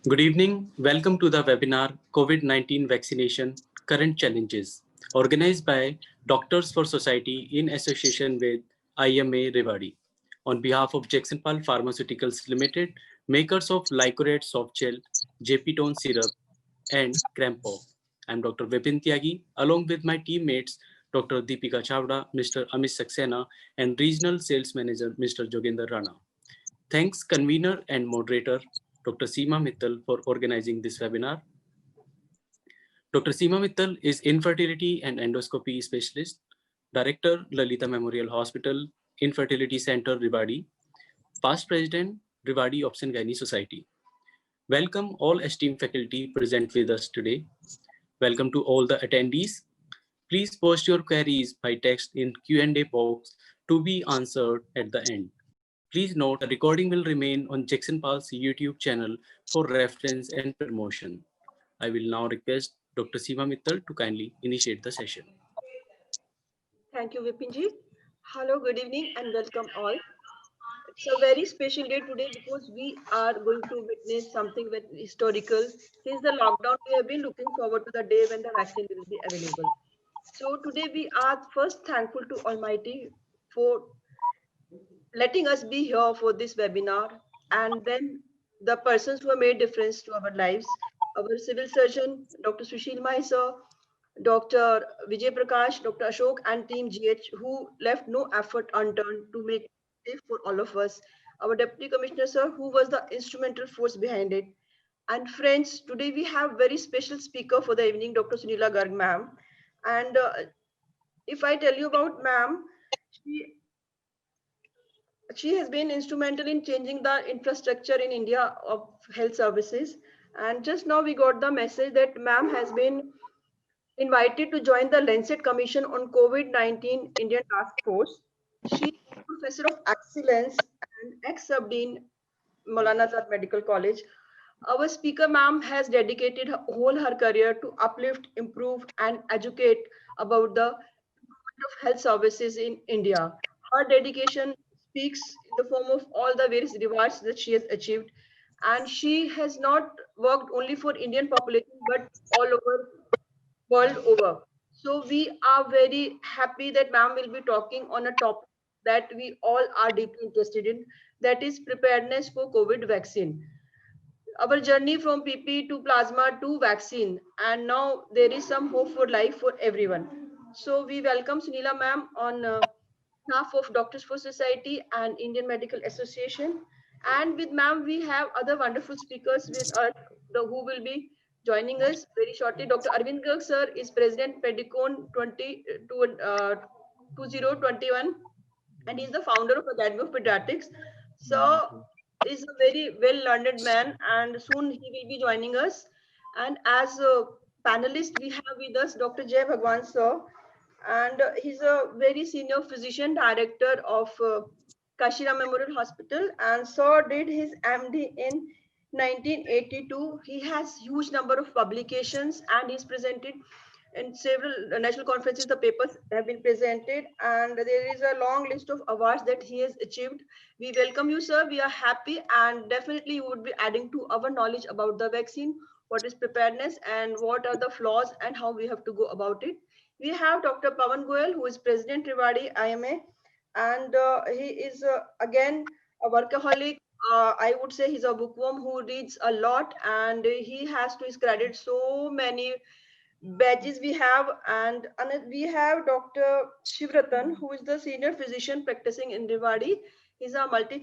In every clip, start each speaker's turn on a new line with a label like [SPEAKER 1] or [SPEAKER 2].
[SPEAKER 1] Good evening. Welcome to the webinar COVID-19 Vaccination Current Challenges, organized by Doctors for Society in association with IMA Rewari. On behalf of Jacksonpal Pharmaceuticals Limited, makers of Lycorate Soft Gel, JP-Tone Syrup, and Crampo. I'm Dr. Vipin Tyagi, along with my teammates, Dr. Deepika Chavda, Mr. Amit Saxena, and Regional Sales Manager, Mr. Joginder Rana. Thanks, convener and moderator, Dr. Seema Mittal, for organizing this webinar. Dr. Seema Mittal is infertility and endoscopy specialist, Director, Lalita Memorial Hospital, Infertility Center, Rewari, past president, Rewari Obstetrics Gynae Society. Welcome all esteemed faculty present with us today. Welcome to all the attendees. Please post your queries by text in Q&A box to be answered at the end. Please note the recording will remain on Jacksonpal's YouTube channel for reference and promotion. I will now request Dr. Seema Mittal to kindly initiate the session.
[SPEAKER 2] Thank you, Vipinji. Hello, good evening and welcome all. It's a very special day today because we are going to witness something very historical. Since the lockdown, we have been looking forward to the day when the vaccine will be available. So today we are first thankful to Almighty for letting us be here for this webinar, and then the persons who have made difference to our lives, our civil surgeon, Dr. Sushil Mahisa, Dr. Vijay Prakash, Dr. Ashok and team GH, who left no effort unturned to make it safe for all of us. Our Deputy Commissioner sir, who was the instrumental force behind it. And friends, today we have very special speaker for the evening, Dr. Sunila Garg ma'am. And if I tell you about ma'am, she she has been instrumental in changing the infrastructure in India of health services. And just now we got the message that ma'am has been invited to join the Lancet Commission on COVID-19 Indian Task Force. She is Professor of Excellence and ex-sub dean Maulana Azad Medical College. Our speaker ma'am has dedicated her career to uplift, improve and educate about the of health services in India. Her dedication speaks in the form of all the various rewards that she has achieved. And she has not worked only for Indian population, but all over world over. So we are very happy that ma'am will be talking on a topic that we all are deeply interested in, that is preparedness for COVID vaccine. Our journey from PP to plasma to vaccine, and now there is some hope for life for everyone. So we welcome Sunila ma'am on behalf of Doctors for Society and Indian Medical Association. And with ma'am, we have other wonderful speakers with us who will be joining us very shortly. Dr. Arvind Garg sir is President Pedicon 2021, and he's the founder of Academy of Pediatrics. So is a very well-learned man, and soon he will be joining us. And as a panelist, we have with us Dr. Jay Bhagwan sir, and he's a very senior physician director of Kashira Memorial Hospital, and so did his MD in 1982. He has huge number of publications and he's presented in several national conferences. The papers have been presented and there is a long list of awards that he has achieved. We welcome you, sir. We are happy, and definitely you would be adding to our knowledge about the vaccine, what is preparedness and what are the flaws and how we have to go about it. We have Dr. Pawan Goyal, who is President Rewari IMA, and he is again a workaholic. I would say he's a bookworm who reads a lot, and he has to his credit so many badges we have. And we have Dr. Shivratan, who is the senior physician practicing in Rewari. He's a multi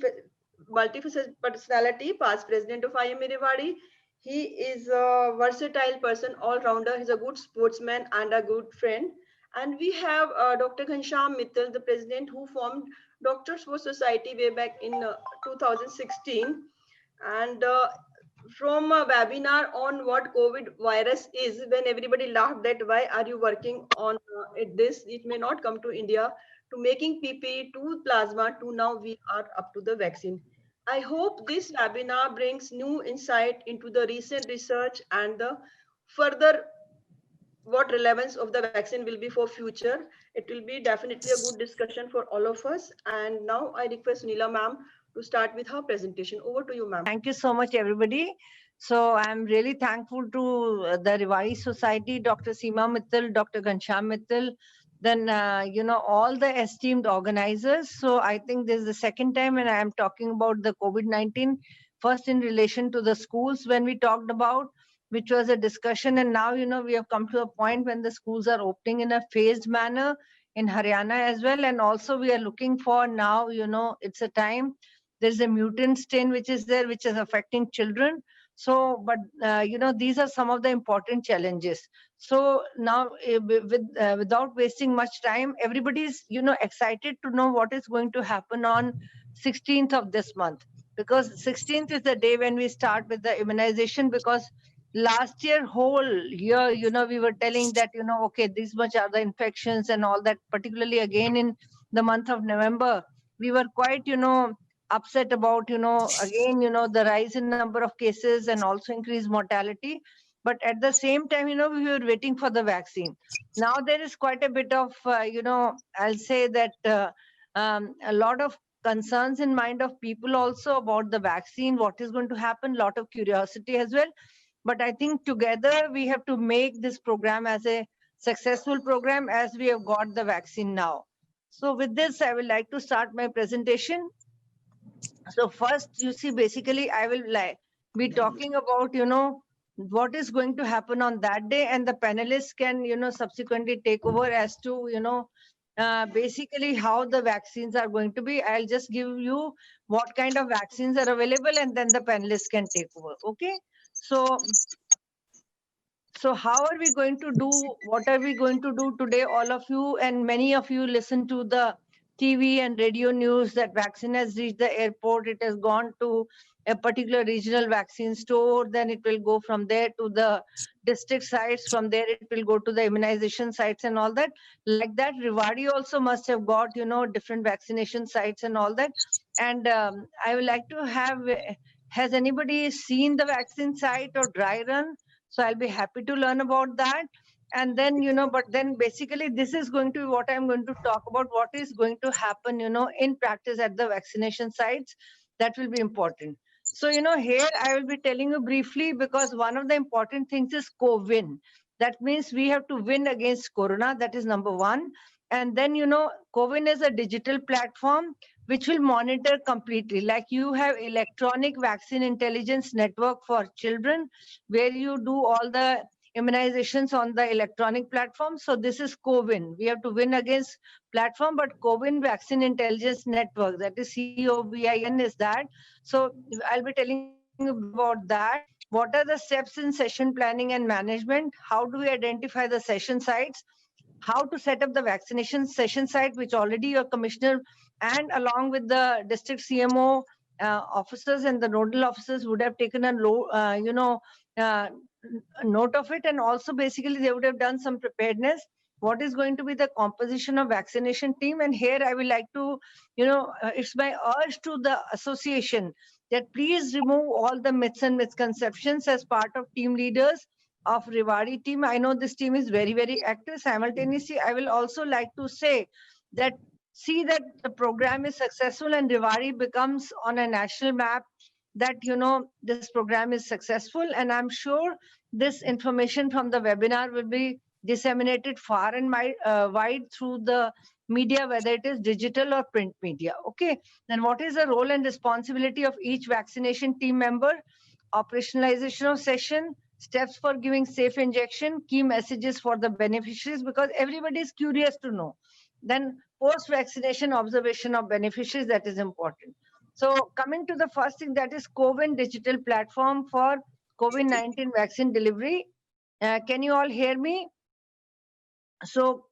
[SPEAKER 2] personality, past president of IMA Rewari. He is a versatile person, all-rounder. He's a good sportsman and a good friend. And we have Dr. Ghanshyam Mittal, the president who formed Doctors for Society way back in 2016. And from a webinar on what COVID virus is, when everybody laughed that why are you working on this? It may not come to India, to making PPE, to plasma, to now we are up to the vaccine. I hope this webinar brings new insight into the recent research and the further what relevance of the vaccine will be for future. It will be definitely a good discussion for all of us. And now I request Sunila ma'am to start with her presentation. Over to you, ma'am.
[SPEAKER 3] Thank you so much, everybody. So I'm really thankful to the Rewari Society, Dr. Seema Mittal, Dr. Ghanshyam Mittal, then, all the esteemed organizers. So I think this is the second time when I am talking about the COVID-19, first in relation to the schools when we talked about, which was a discussion. And now, we have come to a point when the schools are opening in a phased manner in Haryana as well. And also we are looking for now, it's a time, there's a mutant strain which is there, which is affecting children. So, but these are some of the important challenges. So now, without wasting much time, everybody's excited to know what is going to happen on 16th of this month, because 16th is the day when we start with the immunization. Because last year, whole year, we were telling that okay, this much are the infections and all that. Particularly again in the month of November, we were quite upset about again the rise in number of cases and also increased mortality. But at the same time, we were waiting for the vaccine. Now there is quite a bit of I'll say that a lot of concerns in mind of people also about the vaccine, what is going to happen, lot of curiosity as well. But I think together we have to make this program as a successful program, as we have got the vaccine now. So with this, I would like to start my presentation. So first, you see, basically, I will be talking about, what is going to happen on that day, and the panelists can, subsequently take over as to, basically how the vaccines are going to be. I'll just give you what kind of vaccines are available, and then the panelists can take over. Okay. So how are we going to do? What are we going to do today? All of you and many of you listen to the TV and radio news that vaccine has reached the airport. It has gone to a particular regional vaccine store. Then it will go from there to the district sites. From there, it will go to the immunization sites and all that. Like that, Rewari also must have got, different vaccination sites and all that. And I would like to have, has anybody seen the vaccine site or dry run? So I'll be happy to learn about that. And then, but then basically this is going to be what I'm going to talk about, what is going to happen, in practice at the vaccination sites. That will be important. So, here I will be telling you briefly, because one of the important things is co-win. That means we have to win against Corona. That is number one. And then, co-win is a digital platform which will monitor completely. Like you have electronic vaccine intelligence network for children, where you do all the immunizations on the electronic platform. So this is CoWIN. We have to win against platform, but CoWIN Vaccine Intelligence Network, that is COVIN, is that. So I'll be telling you about that. What are the steps in session planning and management? How do we identify the session sites? How to set up the vaccination session site, which already your commissioner and along with the district CMO officers and the nodal officers would have taken a note of it. And also basically they would have done some preparedness. What is going to be the composition of vaccination team? And here I will like to, it's my urge to the association that please remove all the myths and misconceptions as part of team leaders of Rewari team. I know this team is very, very active. Simultaneously, I will also like to say that see that the program is successful and Rewari becomes on a national map, that, this program is successful. And I'm sure this information from the webinar will be disseminated far and wide through the media, whether it is digital or print media. Okay. Then what is the role and responsibility of each vaccination team member? Operationalization of session, steps for giving safe injection, key messages for the beneficiaries, because everybody is curious to know. Then post-vaccination observation of beneficiaries, that is important. So coming to the first thing, that is CoWIN digital platform for COVID-19 vaccine delivery. Can you all hear me? So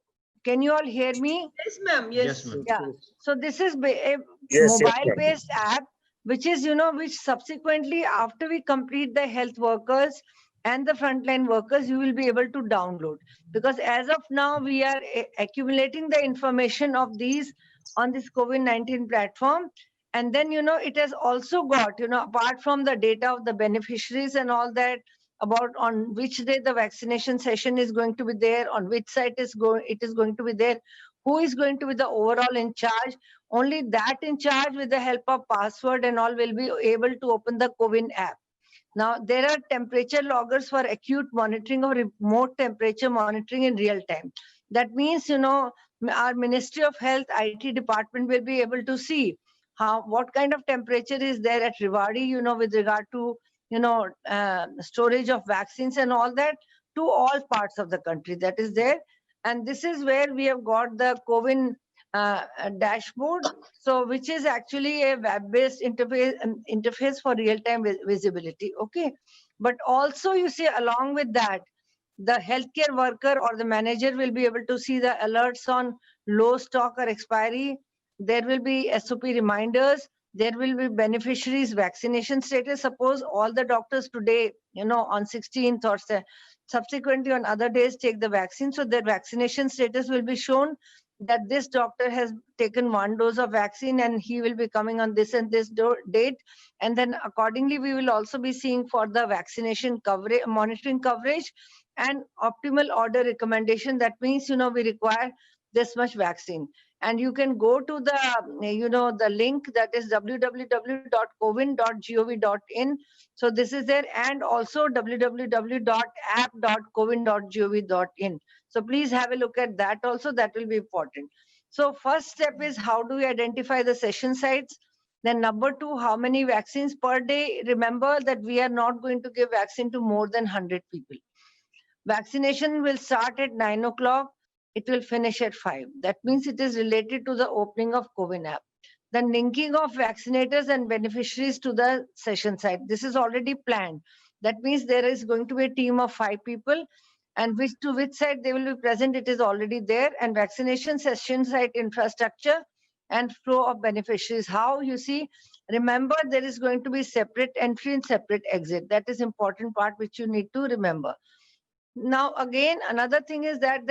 [SPEAKER 3] can you all hear me?
[SPEAKER 2] Yes, ma'am. Yes.
[SPEAKER 3] Yeah. So this is a mobile-based app, which is, which subsequently, after we complete the health workers and the frontline workers, you will be able to download. Because as of now, we are accumulating the information of these on this COVID-19 platform. And then, it has also got, apart from the data of the beneficiaries and all that, about on which day the vaccination session is going to be there, on which site it is going to be there, who is going to be the overall in charge. Only that in charge, with the help of password and all, will be able to open the CoWIN app. Now, there are temperature loggers for acute monitoring or remote temperature monitoring in real time. That means, our Ministry of Health IT department will be able to see what kind of temperature is there at Rewari, with regard to, storage of vaccines and all that, to all parts of the country that is there. And this is where we have got the COVID dashboard, so which is actually a web-based interface for real-time visibility. Okay, but also you see, along with that, the healthcare worker or the manager will be able to see the alerts on low stock or expiry. There will be SOP reminders. There will be beneficiaries vaccination status. Suppose all the doctors today, on 16th or subsequently on other days take the vaccine, so their vaccination status will be shown, that this doctor has taken 1 dose of vaccine and he will be coming on this and this date. And then accordingly, we will also be seeing for the vaccination coverage, monitoring coverage, and optimal order recommendation. That means, we require this much vaccine. And you can go to the, the link, that is www.cowin.gov.in. So this is there, and also www.app.cowin.gov.in. So please have a look at that also. That will be important. So first step is, how do we identify the session sites? Then number 2, how many vaccines per day? Remember that we are not going to give vaccine to more than 100 people. Vaccination will start at 9 o'clock. It will finish at 5. That means it is related to the opening of CoWIN app. Then linking of vaccinators and beneficiaries to the session site. This is already planned. That means there is going to be a team of 5 people, and which side they will be present, it is already there. And vaccination session site infrastructure and flow of beneficiaries. How, you see, remember, there is going to be separate entry and separate exit. That is important part which you need to remember. Now, again, another thing is that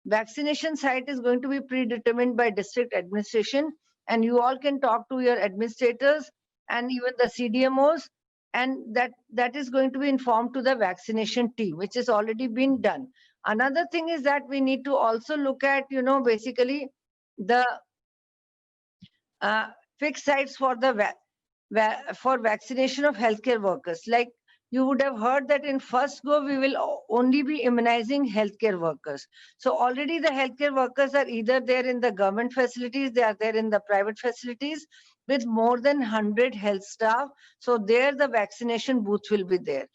[SPEAKER 3] vaccination site is going to be predetermined by district administration, and you all can talk to your administrators and even the CDMOs, and that is going to be informed to the vaccination team, which has already been done. Another thing is that we need to also look at, basically the fixed sites for the for vaccination of healthcare workers. Like, you would have heard that in first go, we will only be immunizing healthcare workers. So already the healthcare workers are either there in the government facilities, they are there in the private facilities with more than 100 health staff. So there the vaccination booth will be there.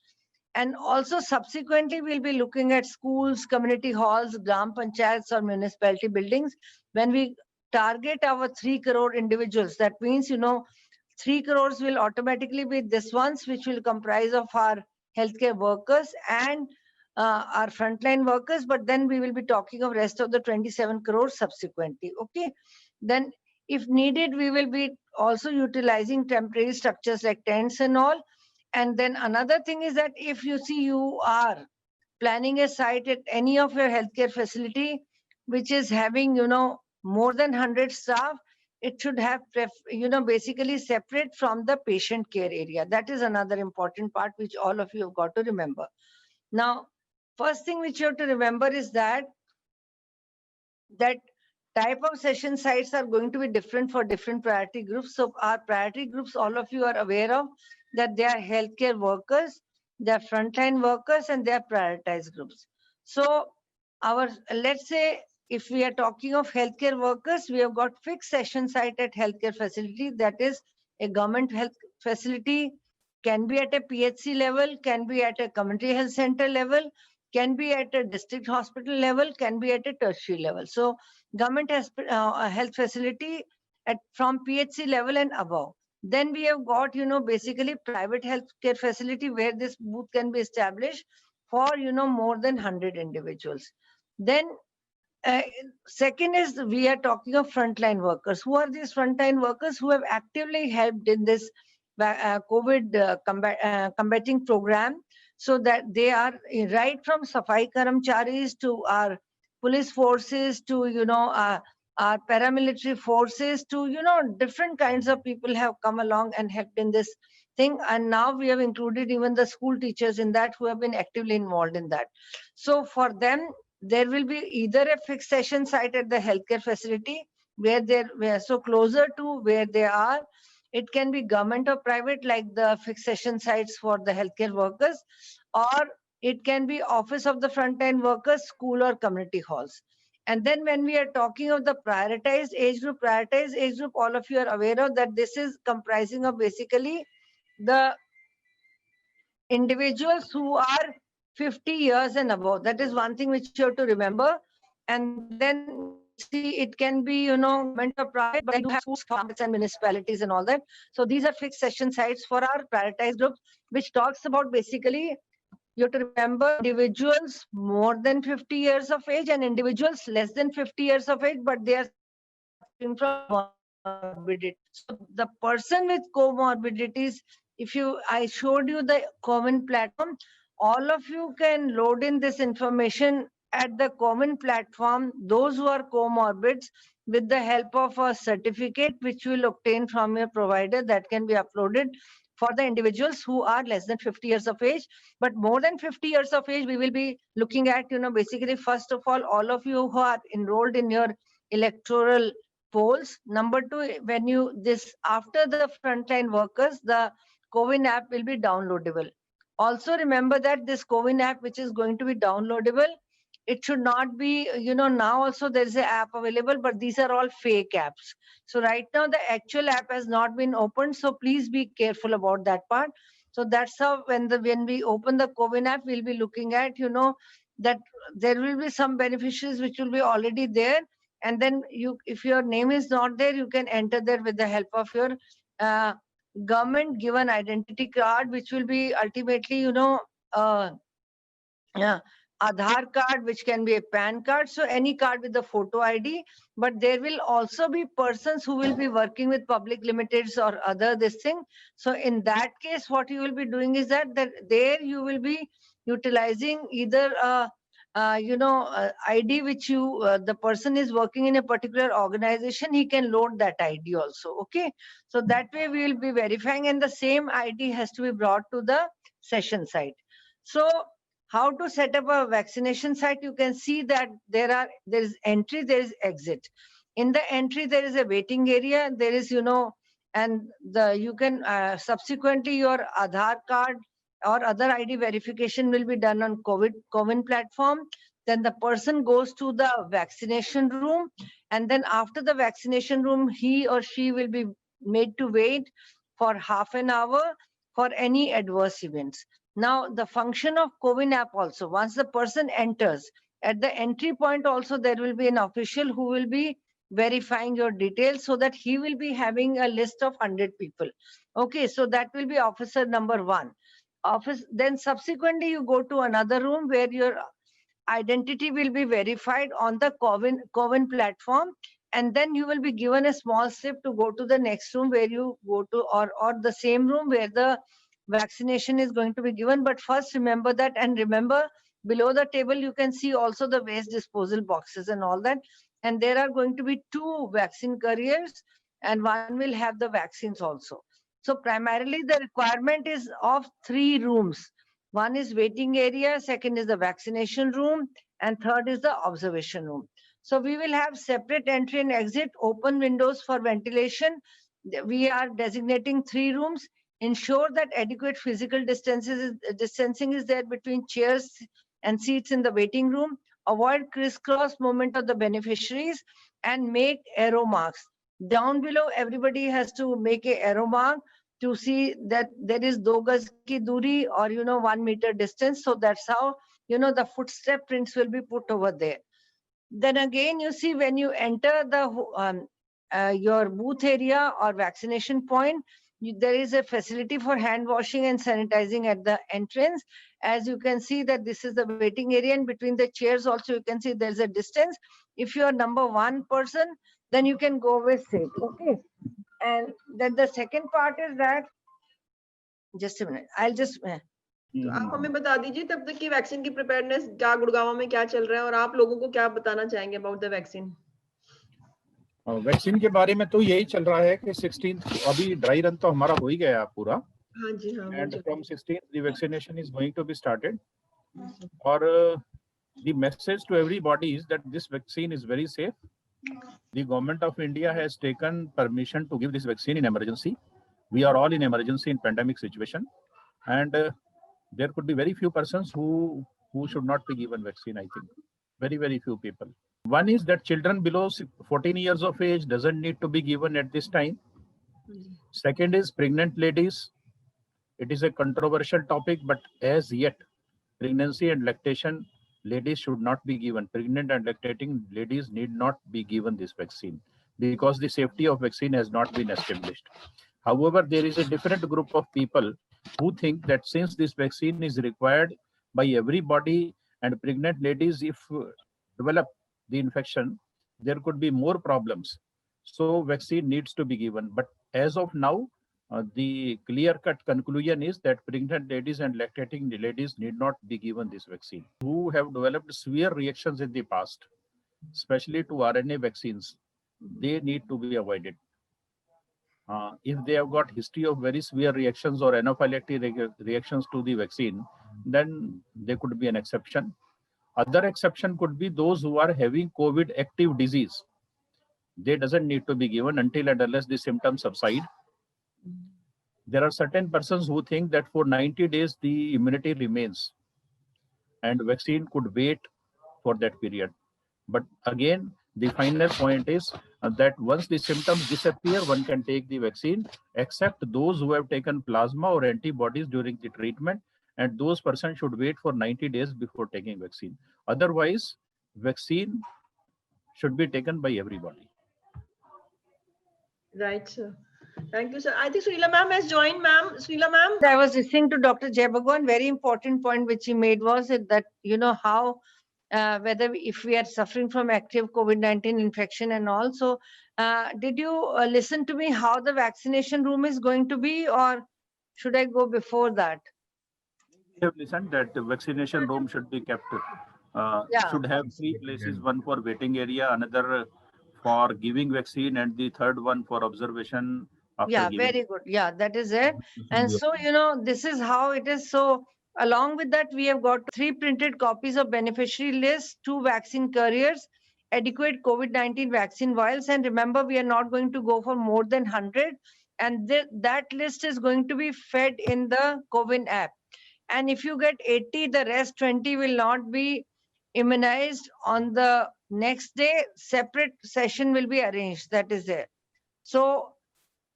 [SPEAKER 3] And also subsequently, we'll be looking at schools, community halls, gram panchayats or municipality buildings. When we target our 3 crore individuals, that means, 3 crores will automatically be this ones, which will comprise of our healthcare workers and our frontline workers. But then we will be talking of rest of the 27 crores subsequently. Okay. Then if needed, we will be also utilizing temporary structures like tents and all. And then another thing is that if you see you are planning a site at any of your healthcare facility, which is having, more than 100 staff, it should have, basically separate from the patient care area. That is another important part which all of you have got to remember. Now, first thing which you have to remember is that type of session sites are going to be different for different priority groups. So our priority groups, all of you are aware of that they are healthcare workers, they are frontline workers, and they are prioritized groups. So let's say, if we are talking of healthcare workers, we have got fixed session site at healthcare facility. That is a government health facility, can be at a PHC level, can be at a community health center level, can be at a district hospital level, can be at a tertiary level. So government has health facility from PHC level and above. Then we have got, basically private healthcare facility where this booth can be established for, more than 100 individuals. Then second is, we are talking of frontline workers. Who are these frontline workers who have actively helped in this COVID combating program? So that they are right from Safai Karamcharis to our police forces to, our paramilitary forces to, different kinds of people have come along and helped in this thing. And now we have included even the school teachers in that, who have been actively involved in that. So for them, there will be either a fixed session site at the healthcare facility where they're so closer to where they are. It can be government or private, like the fixed session sites for the healthcare workers, or it can be office of the frontline workers, school or community halls. And then when we are talking of the prioritized age group, all of you are aware of that this is comprising of basically the individuals who are 50 years and above. That is one thing which you have to remember. And then see, it can be, government or private, but we do have schools, farms and municipalities and all that. So these are fixed session sites for our prioritized groups, which talks about basically, you have to remember individuals more than 50 years of age and individuals less than 50 years of age, but they are suffering from comorbidity. So the person with comorbidities, I showed you the common platform, all of you can load in this information at the common platform, those who are comorbids, with the help of a certificate which you will obtain from your provider that can be uploaded for the individuals who are less than 50 years of age. But more than 50 years of age, we will be looking at, basically, first of all of you who are enrolled in your electoral polls. Number two, after the frontline workers, the CoWIN app will be downloadable. Also remember that this CoWIN app, which is going to be downloadable, it should not be, now also there is an app available, but these are all fake apps. So right now the actual app has not been opened. So please be careful about that part. So that's how when we open the CoWIN app, we'll be looking at, that there will be some beneficiaries which will be already there. And then if your name is not there, you can enter there with the help of your government given identity card, which will be ultimately, Aadhaar card, which can be a PAN card. So any card with the photo ID, but there will also be persons who will be working with public limiteds or other this thing. So in that case, what you will be doing is that there you will be utilizing either ID which the person is working in a particular organization, he can load that ID also. Okay. So that way we will be verifying, and the same ID has to be brought to the session site. So how to set up a vaccination site? You can see that there is entry, there is exit. In the entry, there is a waiting area. There is, and you can subsequently your Aadhaar card or other ID verification will be done on CoWIN platform. Then the person goes to the vaccination room, and then after the vaccination room, he or she will be made to wait for half an hour for any adverse events. Now, the function of CoWIN app also, once the person enters, at the entry point also, there will be an official who will be verifying your details, so that he will be having a list of 100 people. Okay, so that will be officer number 1. Then subsequently, you go to another room where your identity will be verified on the CoWIN platform. And then you will be given a small slip to go to the next room where you go to, or the same room where the vaccination is going to be given. But first remember that, and remember below the table you can see also the waste disposal boxes and all that. And there are going to be 2 vaccine couriers, and one will have the vaccines also. So primarily the requirement is of 3 rooms. One is waiting area, second is the vaccination room, and third is the observation room. So we will have separate entry and exit, open windows for ventilation. We are designating 3 rooms. Ensure that adequate physical distancing is there between chairs and seats in the waiting room. Avoid crisscross movement of the beneficiaries, and make arrow marks. Down below, everybody has to make a arrow mark to see that there is 2 gaz ki duri, or 1 meter distance. So that's how the footstep prints will be put over there. Then again, you see, when you enter the your booth area or vaccination point, there is a facility for hand washing and sanitizing at the entrance. As you can see that this is the waiting area, and between the chairs also you can see there's a distance. If you are number 1 person, then you can go with safe. Okay. And then the second part is that, just a minute, I'll just
[SPEAKER 2] तो आप हमें बता दीजिए तब तक की vaccine की preparedness क्या गुड़गांव में क्या चल रहा है, और आप लोगों को क्या बताना चाहेंगे अबाउट द वैक्सीन?
[SPEAKER 4] वैक्सीन के बारे में तो यही चल रहा है कि 16th अभी ड्राई रन तो हमारा हो ही गया पूरा।
[SPEAKER 2] हाँ जी, हाँ।
[SPEAKER 4] And from 16th the vaccination is going to be started. और the message to everybody is that this vaccine is very safe. The government of India has taken permission to give this vaccine in emergency. We are all in emergency in pandemic situation, and there could be very few persons who should not be given vaccine. I think very few people. One is that children below 14 years of age doesn't need to be given at this time. Second is pregnant ladies. It is a controversial topic, but as yet, pregnancy and lactation ladies should not be given. Pregnant and lactating ladies need not be given this vaccine because the safety of vaccine has not been established. However, there is a different group of people who think that since this vaccine is required by everybody and pregnant ladies, if develop the infection, there could be more problems. So vaccine needs to be given. But as of now, the clear-cut conclusion is that pregnant ladies and lactating ladies need not be given this vaccine. Who have developed severe reactions in the past, especially to RNA vaccines, they need to be avoided. If they have got history of very severe reactions or anaphylactic reactions to the vaccine, then there could be an exception. Other exception could be those who are having COVID active disease. They doesn't need to be given until and unless the symptoms subside. There are certain persons who think that for 90 days the immunity remains and vaccine could wait for that period. But again, the final point is that once the symptoms disappear, one can take the vaccine, except those who have taken plasma or antibodies during the treatment, and those persons should wait for 90 days before taking vaccine. Otherwise, vaccine should be taken by everybody.
[SPEAKER 2] Right, sir. Thank you, sir. I think Srila ma'am has joined, ma'am. Srila ma'am.
[SPEAKER 3] I was listening to Dr. Jai Bhagwan. Very important point which he made was that, how whether if we are suffering from active COVID-19 infection and all. So did you listen to me how the vaccination room is going to be, or should I go before that?
[SPEAKER 4] We have listened that the vaccination room should be kept, should have 3 places, one for waiting area, another for giving vaccine, and the third one for observation after giving.
[SPEAKER 3] Very good. Yeah, that is it. And so, this is how it is. So along with that, we have got 3 printed copies of beneficiary lists, 2 vaccine couriers, adequate COVID-19 vaccine vials. And remember, we are not going to go for more than 100. And that list is going to be fed in the CoWIN app. And if you get 80, the rest 20 will not be immunized on the next day. Separate session will be arranged. That is there. So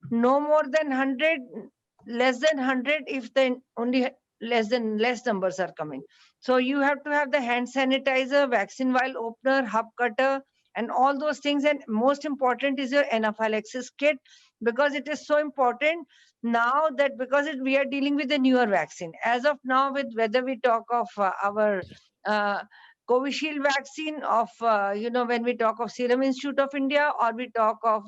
[SPEAKER 3] no more than 100, less than 100 if then only less numbers are coming. So you have to have the hand sanitizer, vaccine vial opener, hub cutter, and all those things. And most important is your anaphylaxis kit, because it is so important now that we are dealing with the newer vaccine. As of now, with whether we talk of our Covishield vaccine, of when we talk of Serum Institute of India, or we talk of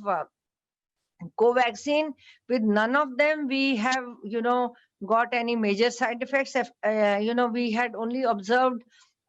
[SPEAKER 3] Covaxin, with none of them we have got any major side effects. We had only observed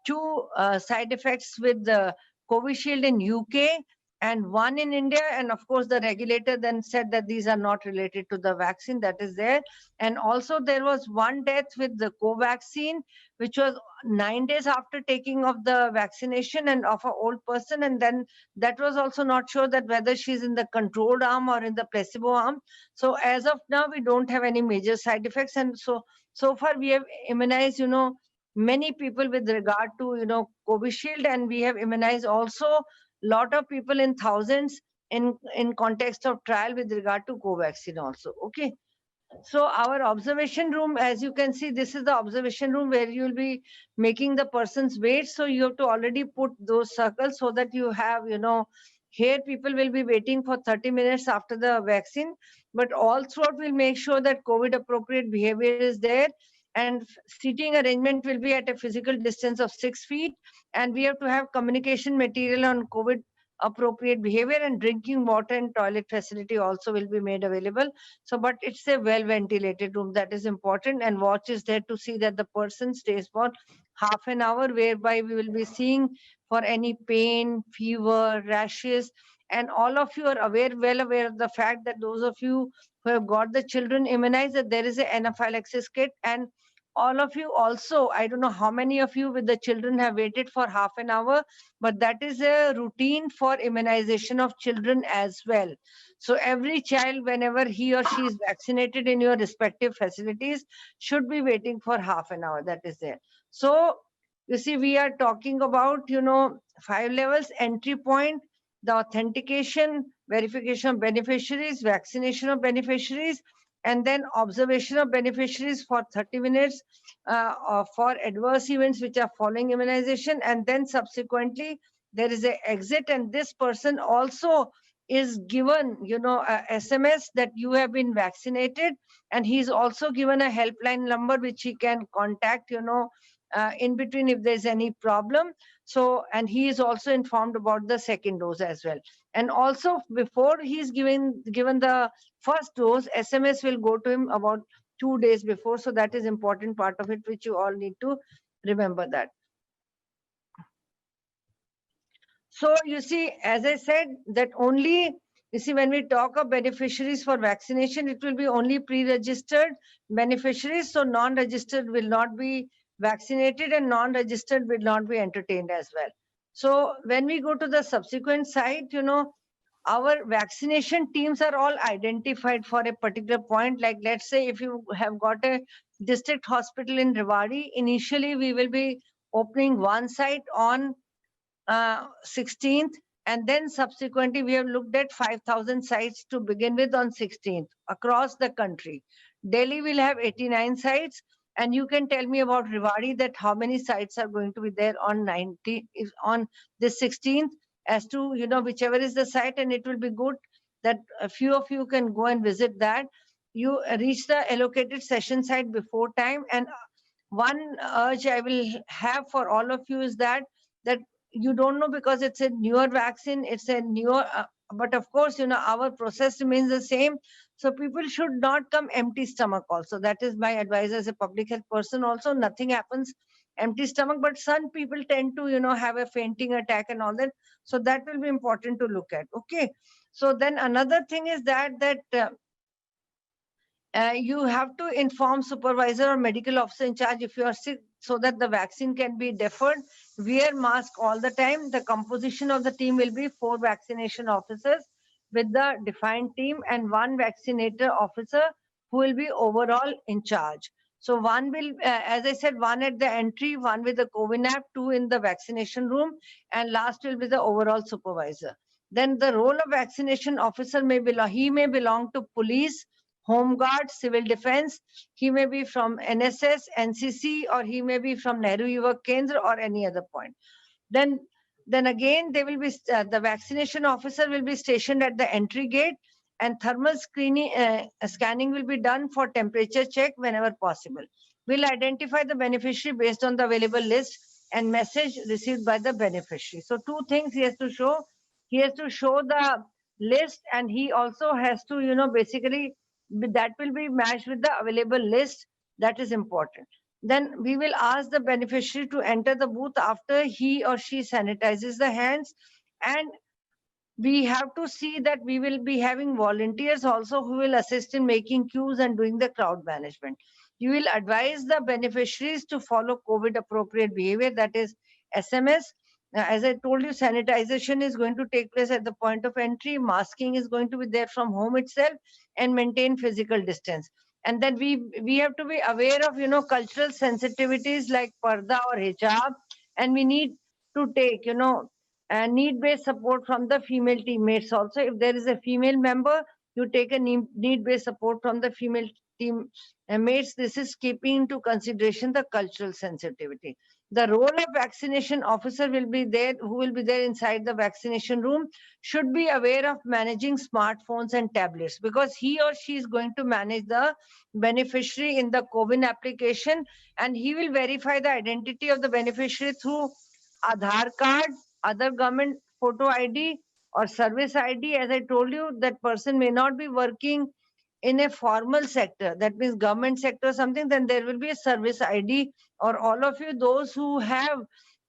[SPEAKER 3] 2 side effects with the Covishield in UK and 1 in India, and of course the regulator then said that these are not related to the vaccine. That is there. And also there was 1 death with the Covaxin, which was 9 days after taking of the vaccination, and of an old person, and then that was also not sure that whether she's in the controlled arm or in the placebo arm. So as of now, we don't have any major side effects, and so far we have immunized many people with regard to Covishield, and we have immunized also lot of people in thousands in context of trial with regard to Covaxin also. Okay. So our observation room, as you can see, this is the observation room where you will be making the person's wait. So you have to already put those circles so that you have, here people will be waiting for 30 minutes after the vaccine, but all throughout we'll make sure that COVID appropriate behavior is there, and seating arrangement will be at a physical distance of 6 feet. And we have to have communication material on COVID appropriate behavior, and drinking water and toilet facility also will be made available. So, but it's a well ventilated room, that is important, and watch is there to see that the person stays for half an hour, whereby we will be seeing for any pain, fever, rashes. And all of you are well aware of the fact that those of you who have got the children immunized, that there is an anaphylaxis kit, and all of you also, I don't know how many of you with the children have waited for half an hour, but that is a routine for immunization of children as well. So every child, whenever he or she is vaccinated in your respective facilities, should be waiting for half an hour. That is there. So you see, we are talking about, 5 levels: entry point, the authentication, verification of beneficiaries, vaccination of beneficiaries, and then observation of beneficiaries for 30 minutes for adverse events which are following immunization. And then subsequently, there is a exit, and this person also is given, a SMS that you have been vaccinated, and he's also given a helpline number which he can contact, in between if there's any problem. So, and he is also informed about the second dose as well. And also before he's given the first dose, SMS will go to him about 2 days before. So that is important part of it, which you all need to remember that. So you see, as I said, that only, you see, when we talk of beneficiaries for vaccination, it will be only pre-registered beneficiaries. So non-registered will not be vaccinated, and non-registered will not be entertained as well. So when we go to the subsequent site, our vaccination teams are all identified for a particular point. Like, let's say if you have got a district hospital in Rewari, initially we will be opening one site on 16th, and then subsequently we have looked at 5,000 sites to begin with on 16th across the country. Delhi will have 89 sites, and you can tell me about Rewari, that how many sites are going to be there on on this 16th, as to whichever is the site. And it will be good that a few of you can go and visit that. You reach the allocated session site before time. And one urge I will have for all of you is that you don't know, because it's a newer vaccine, it's a newer, but of course, our process remains the same. So people should not come empty stomach also. That is my advice as a public health person also. Nothing happens empty stomach, but some people tend to, have a fainting attack and all that. So that will be important to look at. Okay. So then another thing is that you have to inform supervisor or medical officer in charge if you are sick, so that the vaccine can be deferred. Wear mask all the time. The composition of the team will be 4 vaccination officers with the defined team, and 1 vaccinator officer who will be overall in charge. So one will, as I said, 1 at the entry, 1 with the COVID app, 2 in the vaccination room, and last will be the overall supervisor. Then the role of vaccination officer may belong to police, Home Guard, Civil Defense. He may be from NSS, NCC, or he may be from Nehru Yuva Kendra or any other point. Then again, they will be the vaccination officer will be stationed at the entry gate, and thermal scanning will be done for temperature check whenever possible. We'll identify the beneficiary based on the available list and message received by the beneficiary. So 2 things he has to show. He has to show the list, and he also has to, basically, that will be matched with the available list. That is important. Then we will ask the beneficiary to enter the booth after he or she sanitizes the hands. And we have to see that we will be having volunteers also who will assist in making queues and doing the crowd management. You will advise the beneficiaries to follow COVID appropriate behavior, that is SMS. As I told you, sanitization is going to take place at the point of entry. Masking is going to be there from home itself, and maintain physical distance. And then we have to be aware of, cultural sensitivities like parda or hijab. And we need to take, need-based support from the female teammates also. If there is a female member, you take a need-based support from the female teammates. This is keeping into consideration the cultural sensitivity. The role of vaccination officer will be there, who will be there inside the vaccination room, should be aware of managing smartphones and tablets, because he or she is going to manage the beneficiary in the COVID application, and he will verify the identity of the beneficiary through Aadhaar card, other government photo ID, or service ID. As I told you, that person may not be working in a formal sector, that means government sector or something, then there will be a service ID. Or all of you, those who have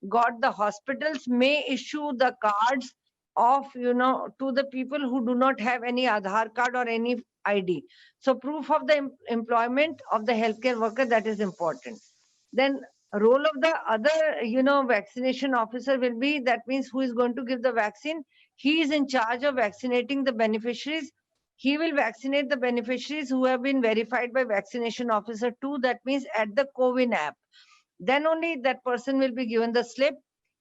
[SPEAKER 3] got the hospitals may issue the cards of, to the people who do not have any Aadhaar card or any ID. So proof of the employment of the healthcare worker, that is important. Then role of the other, vaccination officer will be, that means who is going to give the vaccine. He is in charge of vaccinating the beneficiaries. He will vaccinate the beneficiaries who have been verified by vaccination officer 2, that means at the CoWIN app. Then only that person will be given the slip,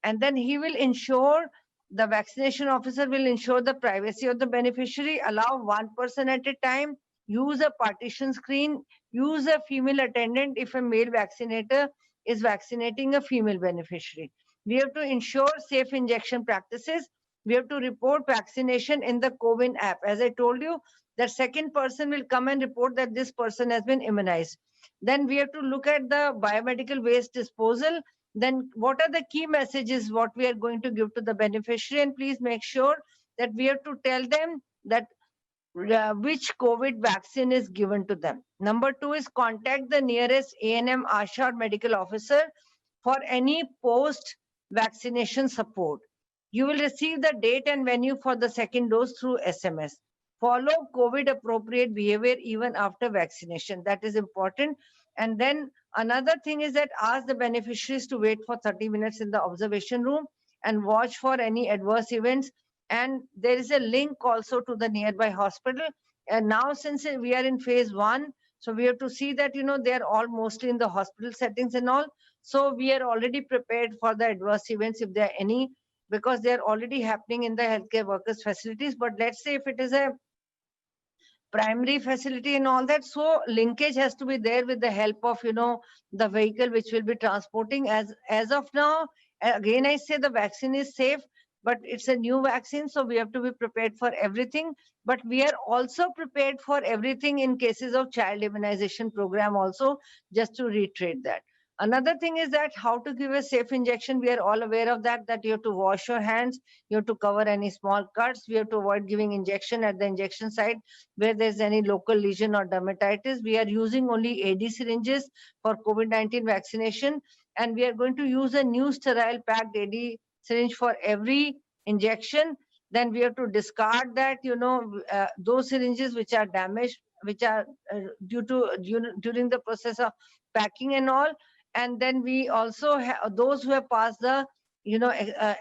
[SPEAKER 3] and then he will ensure, the vaccination officer will ensure the privacy of the beneficiary, allow one person at a time, use a partition screen, use a female attendant if a male vaccinator is vaccinating a female beneficiary. We have to ensure safe injection practices. We have to report vaccination in the CoWIN app. As I told you, that second person will come and report that this person has been immunized. Then we have to look at the biomedical waste disposal. Then what are the key messages what we are going to give to the beneficiary? And please make sure that we have to tell them that which COVID vaccine is given to them. Number 2 is contact the nearest ANM, ASHA or medical officer for any post vaccination support. You will receive the date and venue for the second dose through SMS. Follow COVID appropriate behavior even after vaccination. That is important. And then another thing is that ask the beneficiaries to wait for 30 minutes in the observation room and watch for any adverse events. And there is a link also to the nearby hospital. And now since we are in phase 1, so we have to see that, they are all mostly in the hospital settings and all. So we are already prepared for the adverse events if there are any, because they are already happening in the healthcare workers facilities. But let's say if it is a primary facility and all that, so linkage has to be there with the help of, the vehicle which will be transporting. As of now, again, I say the vaccine is safe, but it's a new vaccine, so we have to be prepared for everything. But we are also prepared for everything in cases of child immunization program also, just to reiterate that. Another thing is that how to give a safe injection. We are all aware of that you have to wash your hands, you have to cover any small cuts, we have to avoid giving injection at the injection site where there's any local lesion or dermatitis. We are using only AD syringes for COVID-19 vaccination, and we are going to use a new sterile packed AD syringe for every injection. Then we have to discard that, those syringes which are damaged, which are during the process of packing and all. And then we also have those who have passed the,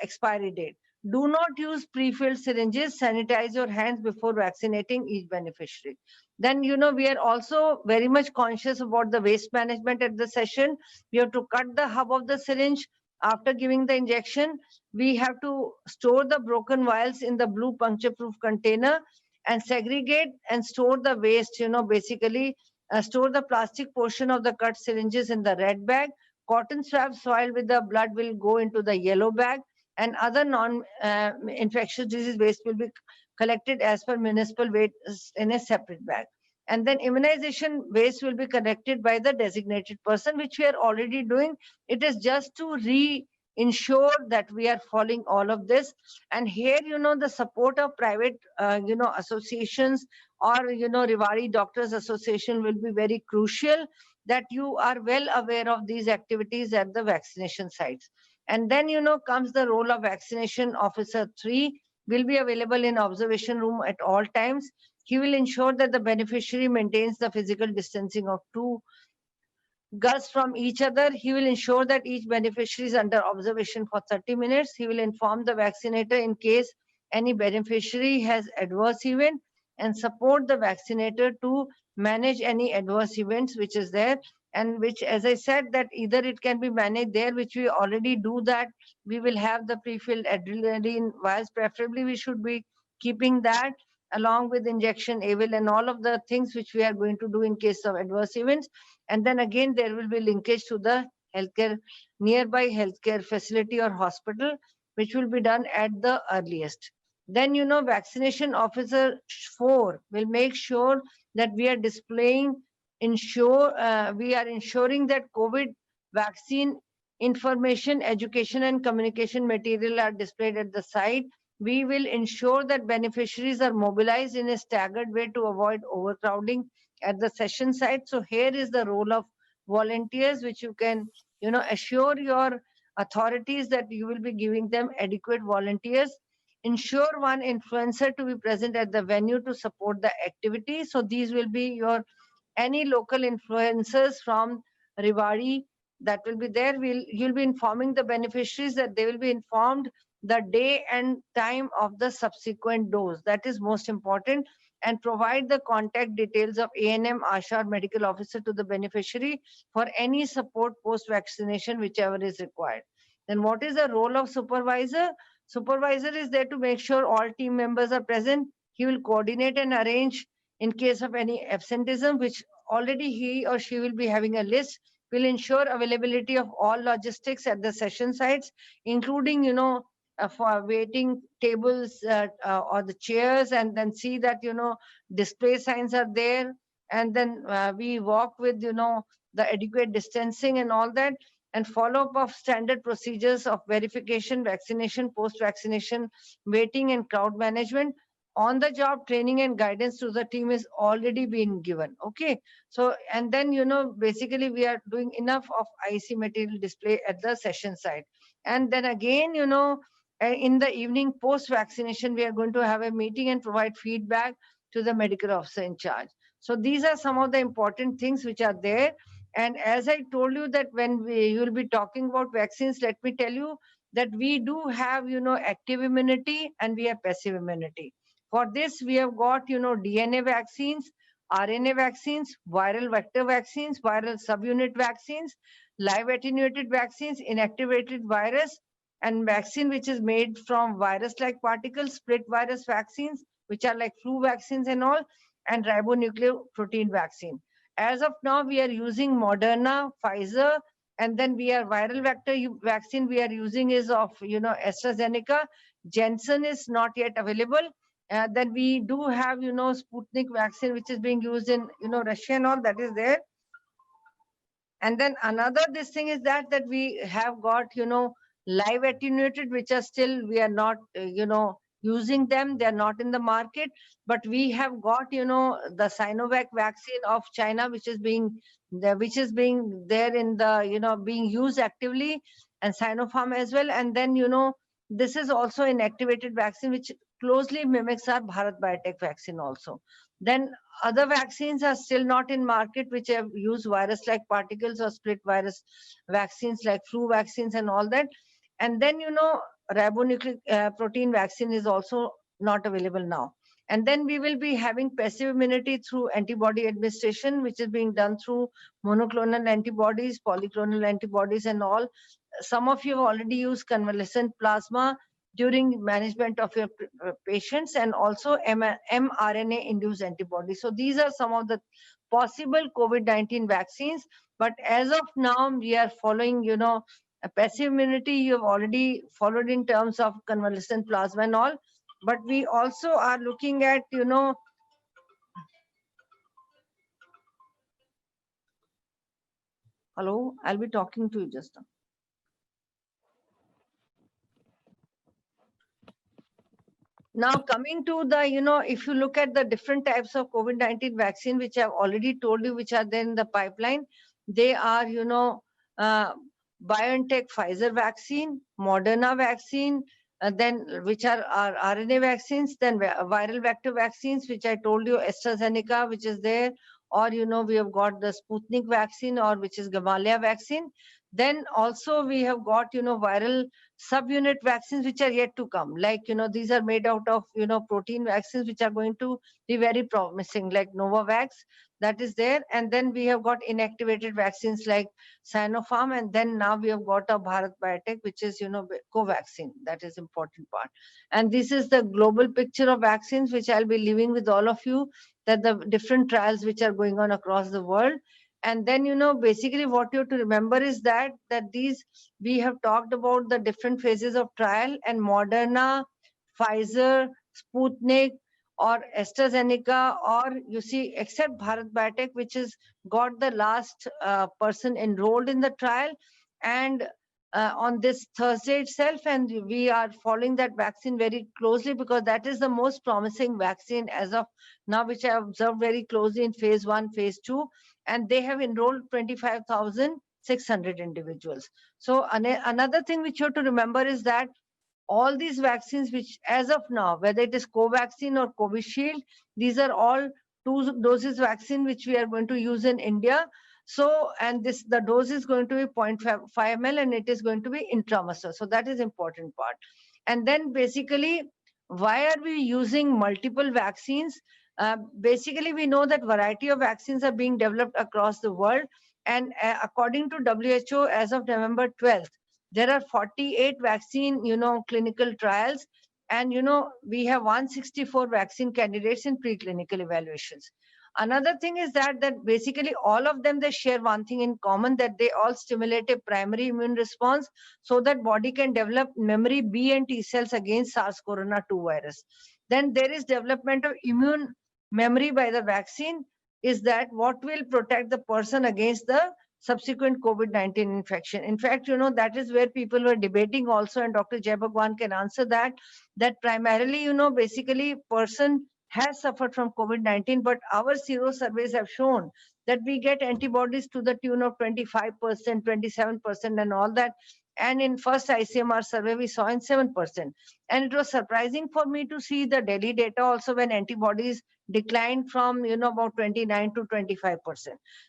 [SPEAKER 3] expiry date. Do not use pre-filled syringes. Sanitize your hands before vaccinating each beneficiary. Then, we are also very much conscious about the waste management at the session. We have to cut the hub of the syringe after giving the injection. We have to store the broken vials in the blue puncture-proof container and segregate and store the waste, basically store the plastic portion of the cut syringes in the red bag. Cotton swabs soiled with the blood will go into the yellow bag, and other non-infectious disease waste will be collected as per municipal weight in a separate bag. And then immunization waste will be collected by the designated person, which we are already doing. It is just to ensure that we are following all of this. And here, the support of private, associations or, Rewari Doctors Association will be very crucial, that you are well aware of these activities at the vaccination sites. And then, comes the role of vaccination officer 3, will be available in observation room at all times. He will ensure that the beneficiary maintains the physical distancing of 2 gaz from each other. He will ensure that each beneficiary is under observation for 30 minutes. He will inform the vaccinator in case any beneficiary has adverse event and support the vaccinator to manage any adverse events which is there, and which, as I said, that either it can be managed there, which we already do that. We will have the pre-filled adrenaline vials. Preferably, we should be keeping that along with injection AVIL and all of the things which we are going to do in case of adverse events. And then again, there will be linkage to the healthcare, nearby healthcare facility or hospital, which will be done at the earliest. Then, vaccination officer 4 will make sure that we are displaying, we are ensuring that COVID vaccine information, education and communication material are displayed at the site. We will ensure that beneficiaries are mobilized in a staggered way to avoid overcrowding at the session site. So here is the role of volunteers, which you can, assure your authorities that you will be giving them adequate volunteers. ensure one influencer to be present at the venue to support the activity. So these will be your any local influencers from Rewari that will be there. You'll be informing the beneficiaries that they will be informed the day and time of the subsequent dose. That is most important. And provide the contact details of ANM, ASHA, or medical officer to the beneficiary for any support post-vaccination, whichever is required. Then what is the role of supervisor? Supervisor is there to make sure all team members are present. He will coordinate and arrange in case of any absenteeism, which already he or she will be having a list, will ensure availability of all logistics at the session sites, including, for waiting tables or the chairs, and then see that, display signs are there. And then we walk with, the adequate distancing and all that, and follow up of standard procedures of verification, vaccination, post-vaccination, waiting and crowd management. On the job training and guidance to the team is already being given. Okay. So, and then, basically we are doing enough of IC material display at the session site. And then again, in the evening post vaccination, we are going to have a meeting and provide feedback to the medical officer in charge. So these are some of the important things which are there. And as I told you that when you will be talking about vaccines, let me tell you that we do have, active immunity and we have passive immunity. For this, we have got, DNA vaccines, RNA vaccines, viral vector vaccines, viral subunit vaccines, live attenuated vaccines, inactivated virus, and vaccine which is made from virus-like particles, split virus vaccines, which are like flu vaccines and all, and ribonucleoprotein vaccine. As of now, we are using Moderna, Pfizer, and then we are viral vector vaccine we are using is of, AstraZeneca. Janssen is not yet available. Then we do have, Sputnik vaccine, which is being used in, Russia and all that is there. And then another this thing is that we have got, live attenuated, which are still, we are not, using them. They're not in the market, but we have got, the Sinovac vaccine of China, which is being there in the, being used actively, and Sinopharm as well. And then, this is also an activated vaccine, which closely mimics our Bharat Biotech vaccine also. Then other vaccines are still not in market, which have used virus-like particles or split virus vaccines like flu vaccines and all that. And then, ribonucleic protein vaccine is also not available now. And then we will be having passive immunity through antibody administration, which is being done through monoclonal antibodies, polyclonal antibodies and all. Some of you have already used convalescent plasma during management of your patients, and also mRNA-induced antibodies. So these are some of the possible COVID-19 vaccines. But as of now, we are following, a passive immunity you have already followed in terms of convalescent plasma and all. But we also are looking at, hello, I'll be talking to you just now. Now coming to the, if you look at the different types of COVID-19 vaccine, which I've already told you, which are there in the pipeline, they are, BioNTech Pfizer vaccine, Moderna vaccine, then which are RNA vaccines, then viral vector vaccines, which I told you, AstraZeneca, which is there, or, we have got the Sputnik vaccine, or which is Gamaleya vaccine. Then also we have got, viral subunit vaccines, which are yet to come. Like, these are made out of, protein vaccines, which are going to be very promising, like Novavax, that is there. And then we have got inactivated vaccines like Sinopharm. And then now we have got a Bharat Biotech, which is, Covaxin. That is important part. And this is the global picture of vaccines, which I'll be leaving with all of you, that the different trials which are going on across the world. And then, basically what you have to remember is that these, we have talked about the different phases of trial, and Moderna, Pfizer, Sputnik, or AstraZeneca, or you see, except Bharat Biotech, which has got the last person enrolled in the trial, and on this Thursday itself, and we are following that vaccine very closely, because that is the most promising vaccine as of now, which I observed very closely in phase 1, phase 2, and they have enrolled 25,600 individuals. So another thing which you have to remember is that all these vaccines, which as of now, whether it is Covaxin or Covishield, these are all 2 doses vaccine which we are going to use in India. So, and the dose is going to be 0.5 ml and it is going to be intramuscular. So that is important part. And then basically, why are we using multiple vaccines? Basically, we know that variety of vaccines are being developed across the world. And according to WHO, as of November 12th, there are 48 vaccine, clinical trials. And, we have 164 vaccine candidates in preclinical evaluations. Another thing is that basically all of them, they share one thing in common, that they all stimulate a primary immune response so that body can develop memory B and T cells against SARS-CoV-2 virus. Then there is development of immune memory by the vaccine, is that what will protect the person against the subsequent COVID-19 infection. In fact, that is where people were debating also, and Dr. Jai Bhagwan can answer that primarily, basically person has suffered from COVID-19, but our sero surveys have shown that we get antibodies to the tune of 25%, 27% and all that. And in first ICMR survey, we saw in 7%. And it was surprising for me to see the Delhi data also, when antibodies declined from, about 29 to 25%.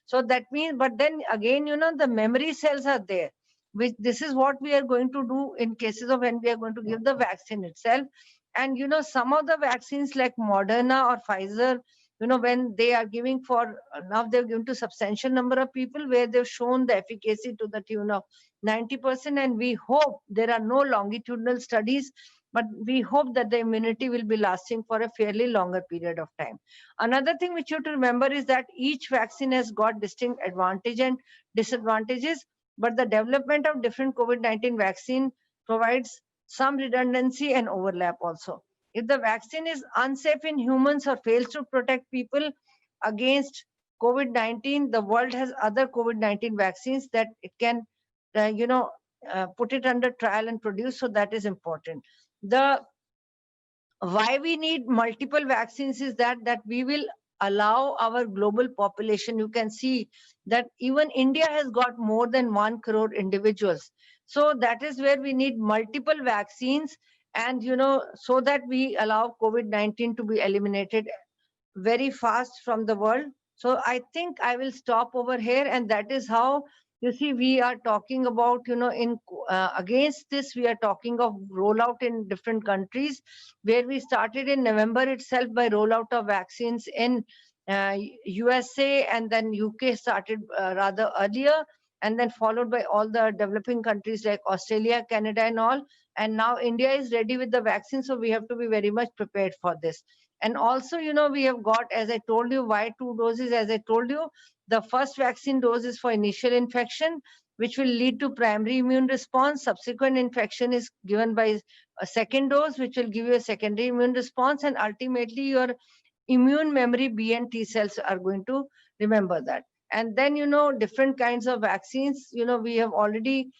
[SPEAKER 3] So that means, but then again, the memory cells are there, which this is what we are going to do in cases of when we are going to give the vaccine itself. And, some of the vaccines like Moderna or Pfizer, when they are giving for, now they've given to substantial number of people where they've shown the efficacy to the tune of 90%. And we hope there are no longitudinal studies, but we hope that the immunity will be lasting for a fairly longer period of time. Another thing which you have to remember is that each vaccine has got distinct advantage and disadvantages, but the development of different COVID-19 vaccine provides some redundancy and overlap also. If the vaccine is unsafe in humans or fails to protect people against COVID-19, the world has other COVID-19 vaccines that it can, put it under trial and produce. So that is important. Why we need multiple vaccines is that we will allow our global population. You can see that even India has got more than 1 crore individuals. So that is where we need multiple vaccines, and so that we allow COVID-19 to be eliminated very fast from the world. So I think I will stop over here, and that is how, you see, we are talking about, in against this, we are talking of rollout in different countries, where we started in November itself by rollout of vaccines in USA, and then UK started rather earlier, and then followed by all the developing countries like Australia, Canada and all. And now India is ready with the vaccine, so we have to be very much prepared for this. And also, we have got, as I told you, why 2 doses, as I told you, the first vaccine dose is for initial infection, which will lead to primary immune response. Subsequent infection is given by a second dose, which will give you a secondary immune response. And ultimately, your immune memory B and T cells are going to remember that. And then, different kinds of vaccines, we have already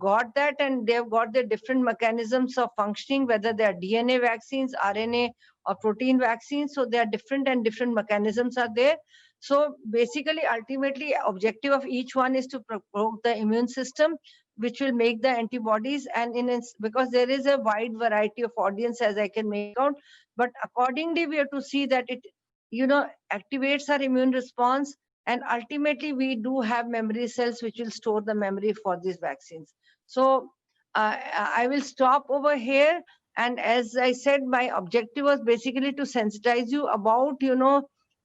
[SPEAKER 3] got that, and they have got their different mechanisms of functioning, whether they are DNA vaccines, RNA or protein vaccines. So they are different, and different mechanisms are there. So basically, ultimately, objective of each one is to provoke the immune system, which will make the antibodies. And because there is a wide variety of audience, as I can make out, but accordingly, we have to see that it, activates our immune response. And ultimately, we do have memory cells which will store the memory for these vaccines. So I will stop over here. And as I said, my objective was basically to sensitize you about,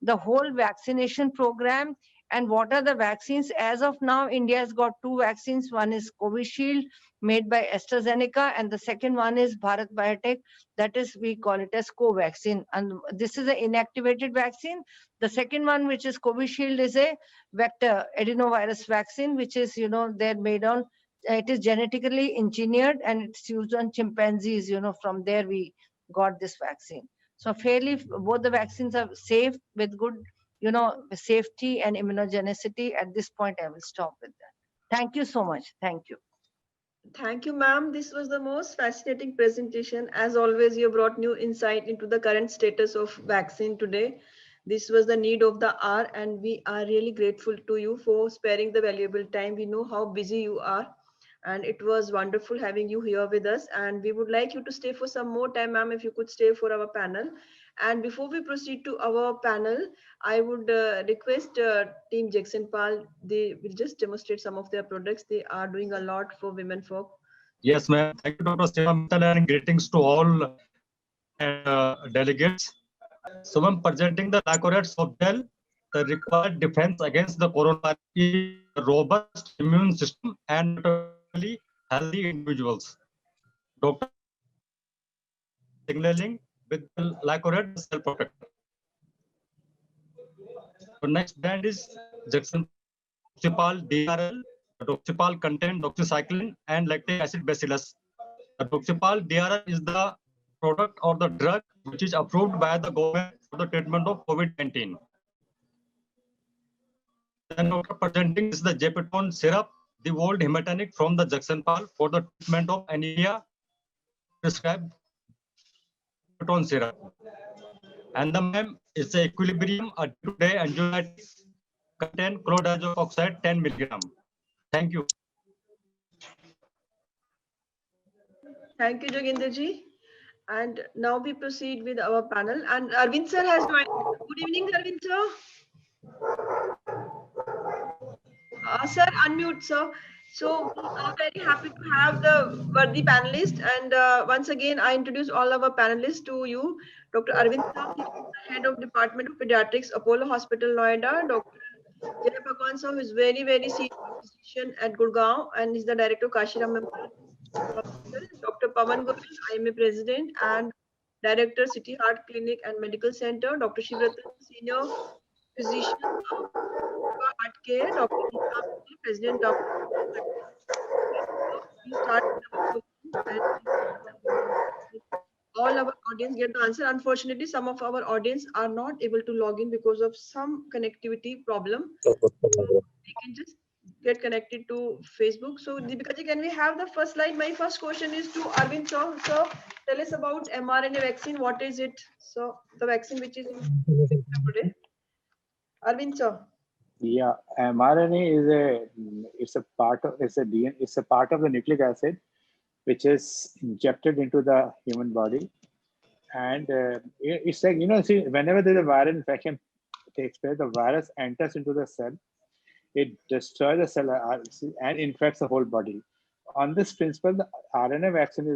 [SPEAKER 3] the whole vaccination program and what are the vaccines. As of now, India has got 2 vaccines. One is Covishield, made by AstraZeneca, and the second one is Bharat Biotech. That is, we call it as Covaxin. And this is an inactivated vaccine. The second one, which is Covishield, is a vector adenovirus vaccine, which is, they're made on, it is genetically engineered, and it's used on chimpanzees. From there we got this vaccine. So fairly, both the vaccines are safe with good, safety and immunogenicity. At this point, I will stop with that. Thank you so much. Thank you.
[SPEAKER 2] Thank you, ma'am. This was the most fascinating presentation. As always, you brought new insight into the current status of vaccine today. This was the need of the hour, and we are really grateful to you for sparing the valuable time. We know how busy you are. And it was wonderful having you here with us. And we would like you to stay for some more time, ma'am, if you could stay for our panel. And before we proceed to our panel, I would request Team Jackson Pal, they will just demonstrate some of their products. They are doing a lot for women folk.
[SPEAKER 5] Yes, ma'am. Thank you, Dr. Seema Mittal, and greetings to all delegates. So, I'm presenting the Lacoret soft gel, the required defense against the coronavirus, robust immune system, and metabolically healthy individuals. Doctor signaling with the Lacoret cell protector. The next brand is Jackson Doxipal DRL. Doxipal contains doxycycline and lactic acid bacillus. The Doxipal DRL is the product or the drug which is approved by the government for the treatment of COVID-19. Then after presenting is the Jepitone syrup, the old hematinic from the Jackson Pal for the treatment of anemia, prescribed Jepitone syrup. And the ma'am is the equilibrium a day anxiolytic contain chlordiazoic oxide 10 milligram. Thank you.
[SPEAKER 2] Thank you, Joginder ji. And now we proceed with our panel. And Arvind sir has joined. Good evening, Arvind sir. Sir, unmute, sir. So we are very happy to have the worthy panelists. And once again, I introduce all our panelists to you. Dr. Arvind sir, he is the head of Department of Pediatrics, Apollo Hospital, Noida. Dr. Jay Bhagwan sir, who is very, very senior physician at Gurgaon and is the director of Kashiram Memorial Hospital. Dr. Pawan Govind, IMA President and Director, City Heart Clinic and Medical Center. Dr. Shivratan, Senior Physician of Heart Care. Dr. Neeta, President of we start and all our audience get the answer. Unfortunately, some of our audience are not able to log in because of some connectivity problem. We can just get connected to Facebook. So Deepika ji, can we have the first slide? My first question is to Arvind sir. Sir, tell us about mRNA vaccine. What is it? So the vaccine which is in today. Arvind sir.
[SPEAKER 6] Yeah, mRNA is a part of DNA. It's a part of the nucleic acid, which is injected into the human body, and it's like see, whenever there's a viral infection takes place, the virus enters into the cell, it destroys the cell and infects the whole body. On this principle, the RNA vaccine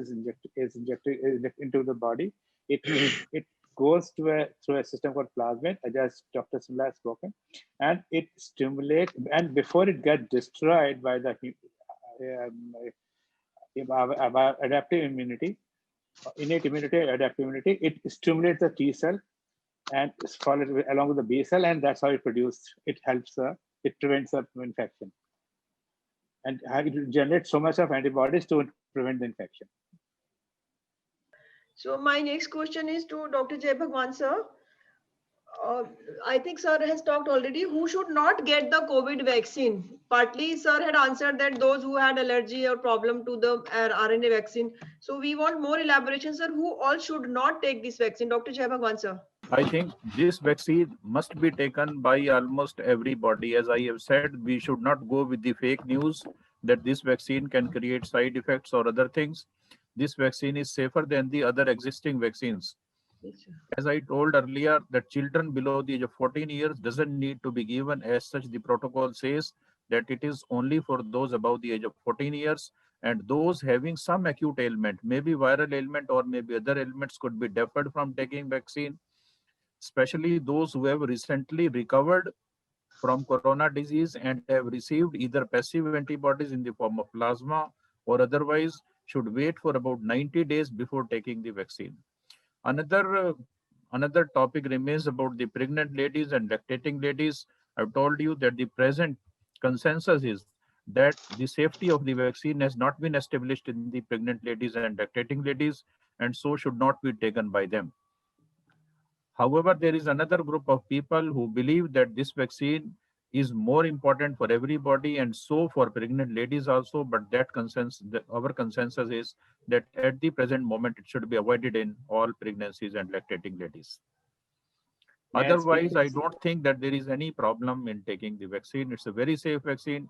[SPEAKER 6] is injected into the body. It goes through a system called plasmid, as Dr. Simla has spoken, and it stimulates, and before it gets destroyed by the adaptive immunity, innate immunity, adaptive immunity, it stimulates the T cell and followed along with the B cell, and that's how it produces. It helps, it prevents the infection, and it generates so much of antibodies to prevent the infection.
[SPEAKER 2] So my next question is to Dr. Jay Bhagwan sir. I think sir has talked already. Who should not get the COVID vaccine? Partly sir had answered that those who had allergy or problem to the RNA vaccine. So we want more elaboration, sir. Who all should not take this vaccine? Dr. Jay Bhagwan sir.
[SPEAKER 4] I think this vaccine must be taken by almost everybody. As I have said, we should not go with the fake news that this vaccine can create side effects or other things. This vaccine is safer than the other existing vaccines. As I told earlier, that children below the age of 14 years doesn't need to be given. As such, the protocol says that it is only for those above the age of 14 years, and those having some acute ailment, maybe viral ailment or maybe other ailments, could be deferred from taking vaccine, especially those who have recently recovered from corona disease and have received either passive antibodies in the form of plasma or otherwise should wait for about 90 days before taking the vaccine. Another topic remains about the pregnant ladies and lactating ladies. I've told you that the present consensus is that the safety of the vaccine has not been established in the pregnant ladies and lactating ladies, and so should not be taken by them. However, there is another group of people who believe that this vaccine is more important for everybody, and so for pregnant ladies also, but that our consensus is that at the present moment, it should be avoided in all pregnancies and lactating ladies. Otherwise, I don't think that there is any problem in taking the vaccine. It's a very safe vaccine.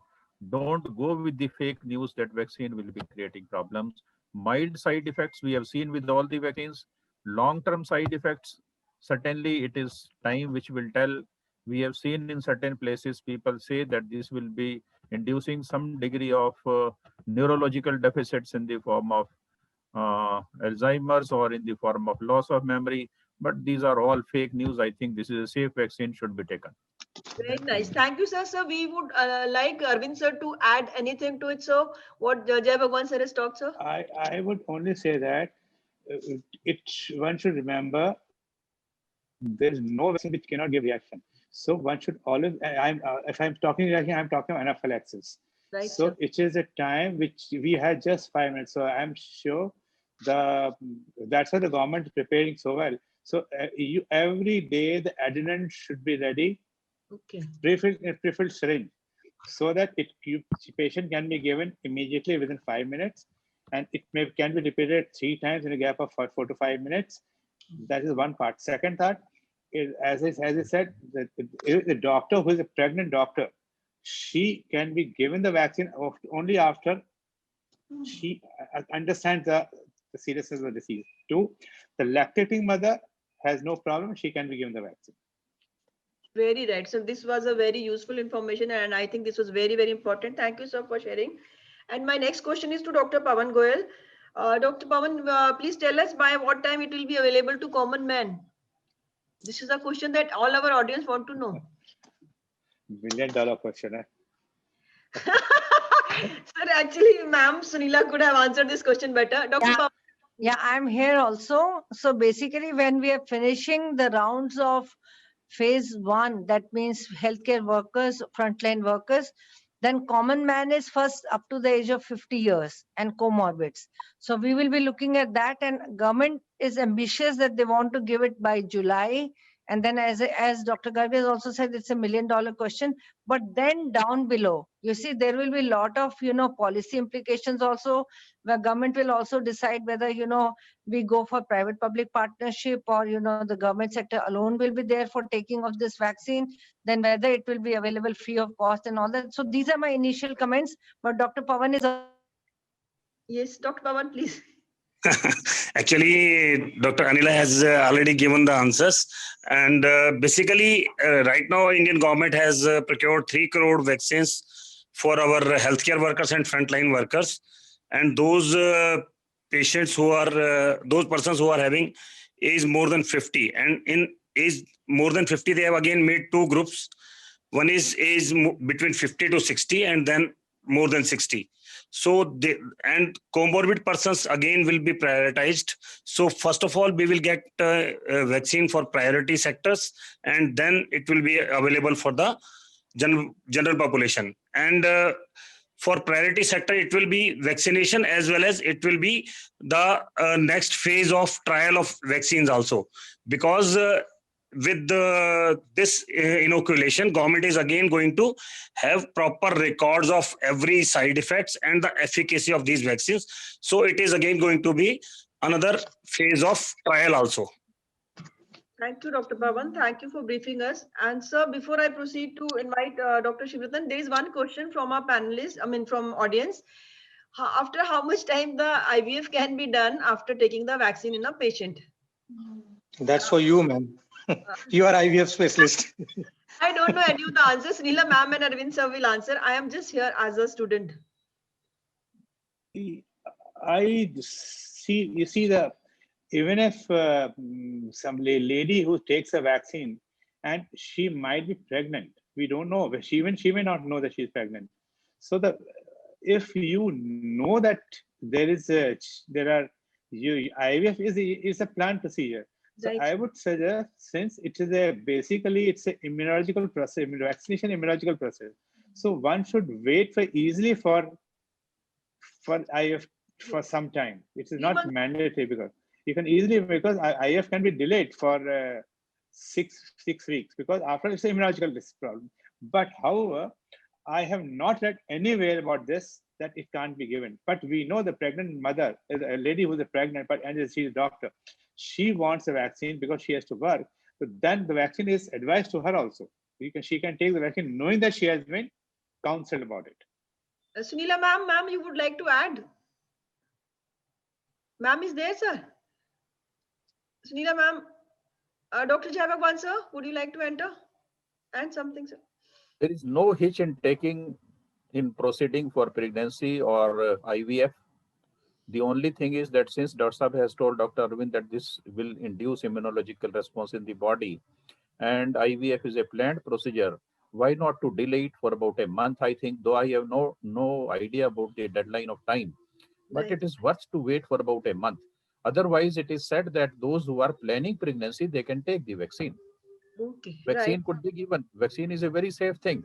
[SPEAKER 4] Don't go with the fake news that vaccine will be creating problems. Mild side effects we have seen with all the vaccines. Long-term side effects, certainly it is time which will tell. We have seen in certain places people say that this will be inducing some degree of neurological deficits in the form of Alzheimer's or in the form of loss of memory. But these are all fake news. I think this is a safe vaccine should be taken.
[SPEAKER 2] Very nice. Thank you, sir. Sir, we would like Arvind sir to add anything to it. So, what Jai Bhagwan sir has talked, sir?
[SPEAKER 6] I would only say that one should remember there is no vaccine which cannot give reaction. So one should always. If I'm talking reaction, I'm talking anaphylaxis.
[SPEAKER 2] Right,
[SPEAKER 6] So
[SPEAKER 2] sir.
[SPEAKER 6] it is a time which we had just 5 minutes. So I'm sure that's why the government is preparing so well. So every day the adrenaline should be ready,
[SPEAKER 2] Okay.
[SPEAKER 6] prefilled syringe, so that patient can be given immediately within 5 minutes, and it can be repeated 3 times in a gap of 4 to 5 minutes. That is one part. Second part is, as I said, the doctor who is a pregnant doctor, she can be given the vaccine only after she understands the seriousness of the disease. 2, the lactating mother has no problem; she can be given the vaccine.
[SPEAKER 2] Very right. So this was a very useful information, and I think this was very, very important. Thank you, sir, for sharing. And my next question is to Dr. Pawan Goyal. Dr. Pawan, please tell us by what time it will be available to common man. This is a question that all our audience want to know.
[SPEAKER 6] $1 million question.
[SPEAKER 2] Sir, actually, ma'am, Sunila could have answered this question better. Dr.
[SPEAKER 3] Yeah.
[SPEAKER 2] Pawan,
[SPEAKER 3] Yeah, I'm here also. So basically, when we are finishing the rounds of phase 1, that means healthcare workers, frontline workers, then common man is first up to the age of 50 years and comorbids. So we will be looking at that, and government is ambitious that they want to give it by July. And then as Dr. Garg has also said, it's $1 million question. But then down below, you see, there will be a lot of, policy implications also, where government will also decide whether, we go for private public partnership, or, the government sector alone will be there for taking of this vaccine, then whether it will be available free of cost and all that. So these are my initial comments, but Dr. Pawan is.
[SPEAKER 2] yes, Dr. Pawan, please.
[SPEAKER 7] Actually, Dr. Anila has already given the answers. And basically, right now, Indian government has procured 3 crore vaccines for our healthcare workers and frontline workers. And those patients who are, those persons who are having age more than 50. And in age more than 50, they have again made 2 groups. One is age between 50 to 60, and then more than 60. So and comorbid persons again will be prioritized. So first of all, we will get a vaccine for priority sectors, and then it will be available for the general population. And for priority sector, it will be vaccination, as well as it will be the next phase of trial of vaccines also, because with this inoculation, government is again going to have proper records of every side effects and the efficacy of these vaccines. So it is again going to be another phase of trial also.
[SPEAKER 2] Thank you, Dr. Pawan. Thank you for briefing us. And sir, before I proceed to invite Dr. Shivratan, there is one question from our panelists, from audience. After how much time the IVF can be done after taking the vaccine in a patient?
[SPEAKER 8] That's for you, ma'am. You are IVF specialist.
[SPEAKER 2] I don't know any of the answers. Neela ma'am and Arvind sir will answer. I am just here as a student.
[SPEAKER 6] I see, even if some lady who takes a vaccine and she might be pregnant, we don't know. She may not know that she's pregnant. So if you know that IVF is a planned procedure. So
[SPEAKER 2] Right.
[SPEAKER 6] I would suggest, since it is basically it's an immunological process, vaccination immunological process. So one should wait for IVF for some time. It is not mandatory, because you can easily, because IVF can be delayed for 6 weeks, because after it's an immunological problem. But however, I have not read anywhere about this that it can't be given. But we know the pregnant mother, a lady who's pregnant, and she's a doctor, she wants a vaccine because she has to work. But then the vaccine is advised to her also. She can take the vaccine knowing that she has been counseled about it.
[SPEAKER 2] Sunila ma'am, you would like to add? Ma'am is there, sir? Sunila ma'am, Dr. Jai Bhagwan, sir, would you like to enter? And something, sir.
[SPEAKER 4] There is no hitch in proceeding for pregnancy or IVF. The only thing is that since Dr. Saab has told Dr. Arvind that this will induce immunological response in the body and IVF is a planned procedure, why not to delay it for about a month? I think, though I have no idea about the deadline of time, but
[SPEAKER 2] Right.
[SPEAKER 4] it is worth to wait for about a month. Otherwise, it is said that those who are planning pregnancy, they can take the vaccine.
[SPEAKER 2] Okay,
[SPEAKER 4] Vaccine
[SPEAKER 2] right.
[SPEAKER 4] could be given. Vaccine is a very safe thing.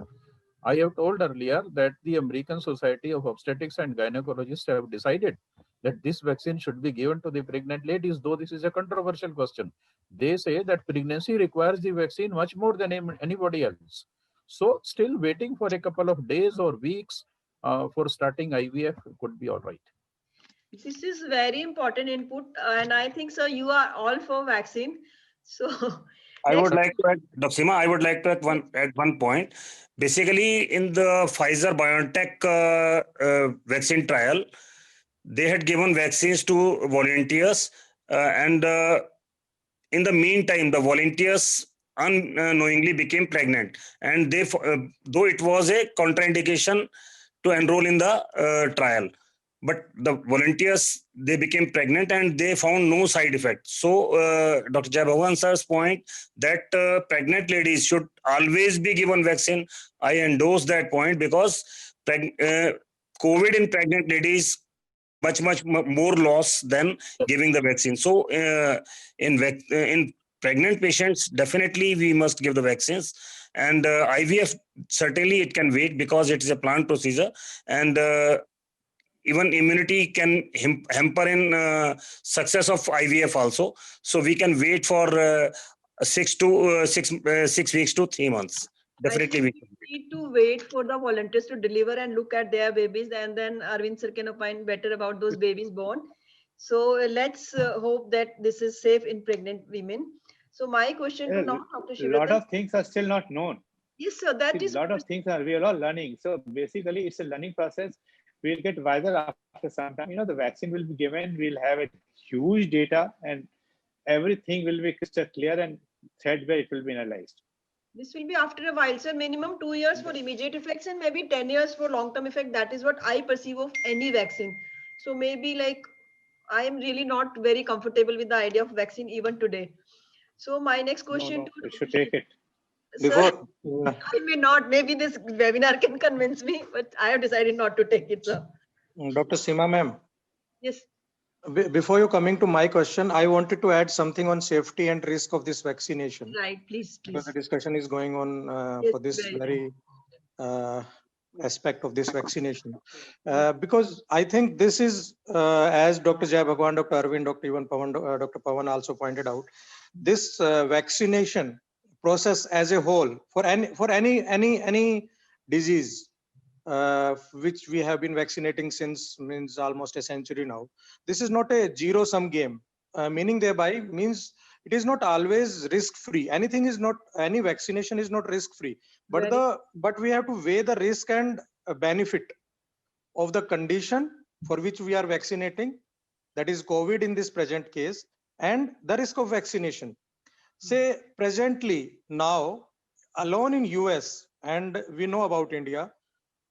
[SPEAKER 4] I have told earlier that the American Society of Obstetrics and Gynecologists have decided that this vaccine should be given to the pregnant ladies, though this is a controversial question. They say that pregnancy requires the vaccine much more than anybody else. So still waiting for a couple of days or weeks for starting IVF could be all right.
[SPEAKER 2] This is very important input, and I think, sir, you are all for vaccine. So
[SPEAKER 7] I would
[SPEAKER 2] next,
[SPEAKER 7] like to add, Dr. Seema, I would like to add one point. Basically, in the Pfizer BioNTech vaccine trial, they had given vaccines to volunteers, and in the meantime, the volunteers unknowingly became pregnant, and they, though it was a contraindication to enroll in the trial, but the volunteers, they became pregnant and they found no side effect. So Dr. Jai Bhagwan sir's point that pregnant ladies should always be given vaccine, I endorse that point, because COVID in pregnant ladies much more loss than giving the vaccine. So in pregnant patients, definitely we must give the vaccines. And IVF, certainly it can wait because it is a planned procedure, and even immunity can hamper in success of IVF also. So we can wait for 6 weeks to 3 months. Definitely we
[SPEAKER 2] I think we need to wait for the volunteers to deliver and look at their babies, and then Arvind sir can opine better about those babies born. So let's hope that this is safe in pregnant women. So my question to now, Dr.
[SPEAKER 6] A lot
[SPEAKER 2] Shivratan.
[SPEAKER 6] of things are still not known.
[SPEAKER 2] Yes, sir, that
[SPEAKER 6] See,
[SPEAKER 2] is
[SPEAKER 6] a lot of things we are all learning. So basically, it's a learning process. We'll get wiser after some time. The vaccine will be given. We'll have a huge data, and everything will be crystal clear and threadbare. It will be analyzed.
[SPEAKER 2] This will be after a while, sir. Minimum 2 years for immediate effects and maybe 10 years for long-term effect. That is what I perceive of any vaccine. So maybe like I am really not very comfortable with the idea of vaccine even today. So my next question to
[SPEAKER 6] We should take it.
[SPEAKER 2] sir, I may not. Maybe this webinar can convince me, but I have decided not to take it, sir.
[SPEAKER 8] Dr. Seema ma'am,
[SPEAKER 2] Yes.
[SPEAKER 8] before you coming to my question, I wanted to add something on safety and risk of this vaccination.
[SPEAKER 2] Right. Please,
[SPEAKER 8] Because
[SPEAKER 2] please.
[SPEAKER 8] the discussion is going on
[SPEAKER 2] Yes,
[SPEAKER 8] for this
[SPEAKER 2] very
[SPEAKER 8] very aspect of this vaccination. Because I think this is, as Dr. Jai Bhagwan, Dr. Arvind, Dr. Pawan also pointed out, this vaccination process as a whole for any disease which we have been vaccinating since means almost a century now. This is not a zero-sum game. Meaning thereby means it is not always risk-free. Anything is not, any vaccination is not risk-free. But
[SPEAKER 2] Very-
[SPEAKER 8] we have to weigh the risk and benefit of the condition for which we are vaccinating, that is COVID in this present case, and the risk of vaccination. Say presently now, alone in US, and we know about India,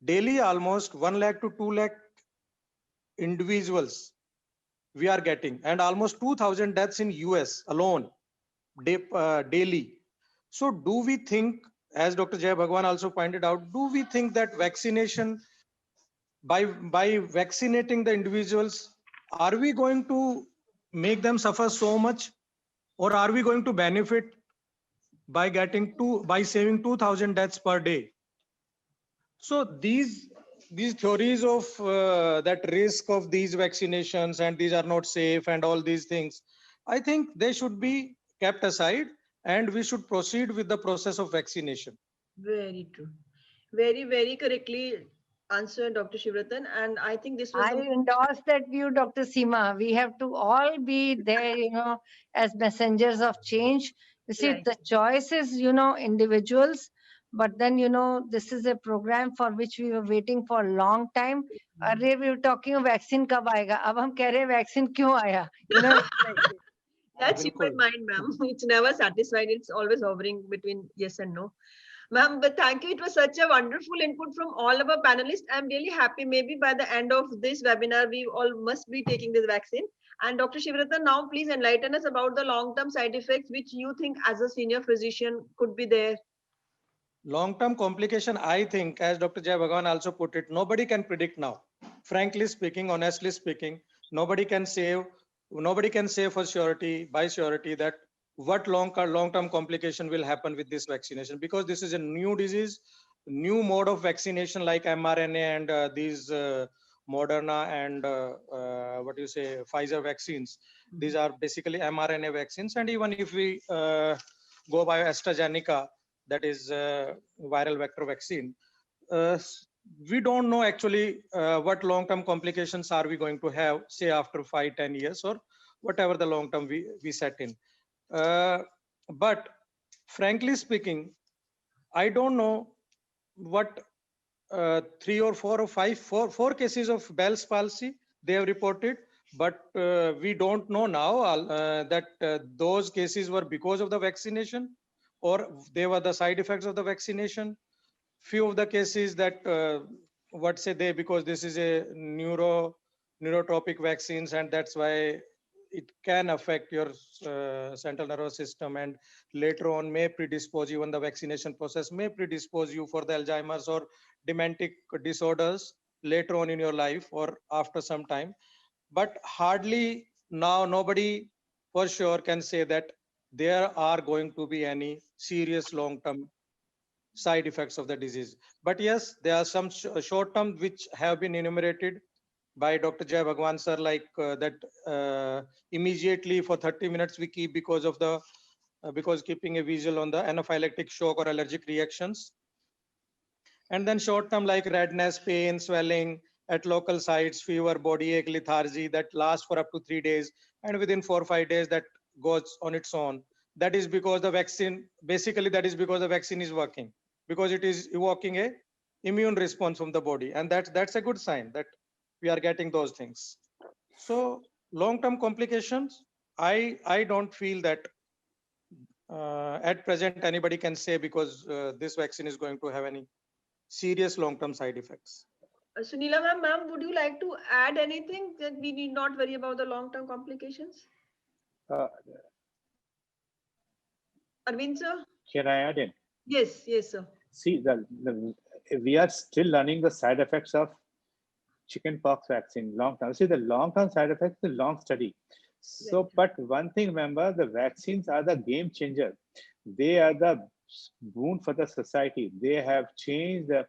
[SPEAKER 8] daily almost 1 lakh to 2 lakh individuals we are getting, and almost 2,000 deaths in US alone daily. So do we think, as Dr. Jai Bhagwan also pointed out, do we think that vaccination, by vaccinating the individuals, are we going to make them suffer so much, or are we going to benefit by saving 2,000 deaths per day? So these theories of that risk of these vaccinations and these are not safe and all these things, I think they should be kept aside and we should proceed with the process of vaccination.
[SPEAKER 2] Very true. Very, very correctly answered, Dr. Shivratan. And I think this was
[SPEAKER 3] I endorse that view, Dr. Seema. We have to all be there, as messengers of change. You see,
[SPEAKER 2] Right.
[SPEAKER 3] the choice is, individuals, But then, you know, this is a program for which we were waiting for a long time. Arre, we were talking of vaccine kab aayega. Ab hum keh rahe hain vaccine kyun aaya? You know, it's like this.
[SPEAKER 2] That's
[SPEAKER 8] Bilkul.
[SPEAKER 2] human mind, ma'am. It's never satisfied. It's always hovering between yes and no. Ma'am, but thank you. It was such a wonderful input from all of our panelists. I'm really happy. Maybe by the end of this webinar, we all must be taking this vaccine. And Dr. Shivratan, now please enlighten us about the long-term side effects which you think as a senior physician could be there.
[SPEAKER 8] Long-term complication, I think, as Dr. Jai Bhagwan also put it, nobody can predict now. Frankly speaking, honestly speaking, nobody can say for surety, by surety, that what long-term complication will happen with this vaccination, because this is a new disease, new mode of vaccination like mRNA and these Moderna and Pfizer vaccines. These are basically mRNA vaccines, and even if we go by AstraZeneca, that is viral vector vaccine, we don't know actually what long-term complications are we going to have, say after 5-10 years or whatever the long term we set in. But frankly speaking, I don't know what 3 or 4 or 5 four cases of Bell's palsy they have reported, but we don't know now that those cases were because of the vaccination or they were the side effects of the vaccination. Few of the cases that because this is a neurotropic vaccines, and that's why it can affect your central nervous system, and later on may predispose, even the vaccination process may predispose you for the Alzheimer's or dementic disorders later on in your life or after some time. But hardly now nobody for sure can say that there are going to be any serious long-term side effects of the disease. But yes, there are some short-term which have been enumerated by Dr. Jai Bhagwan sir, like that immediately for 30 minutes we keep because of the because keeping a visual on the anaphylactic shock or allergic reactions. And then short-term like redness, pain, swelling at local sites, fever, body ache, lethargy that lasts for up to 3 days, and within 4 or 5 days that goes on its own. That is because the vaccine, basically that is because the vaccine is working, because it is evoking a immune response from the body, and that's a good sign that we are getting those things. So long-term complications, I don't feel that at present anybody can say because this vaccine is going to have any serious long-term side effects.
[SPEAKER 2] Sunila ma'am, would you like to add anything that we need not worry about the long-term complications? Arvind sir?
[SPEAKER 6] Can I add in?
[SPEAKER 2] Yes, sir.
[SPEAKER 6] See, we are still learning the side effects of chickenpox vaccine long term. See, the long-term side effects, the long study. So,
[SPEAKER 2] Right.
[SPEAKER 6] but one thing, remember, the vaccines are the game changer. They are the boon for the society. They have changed the,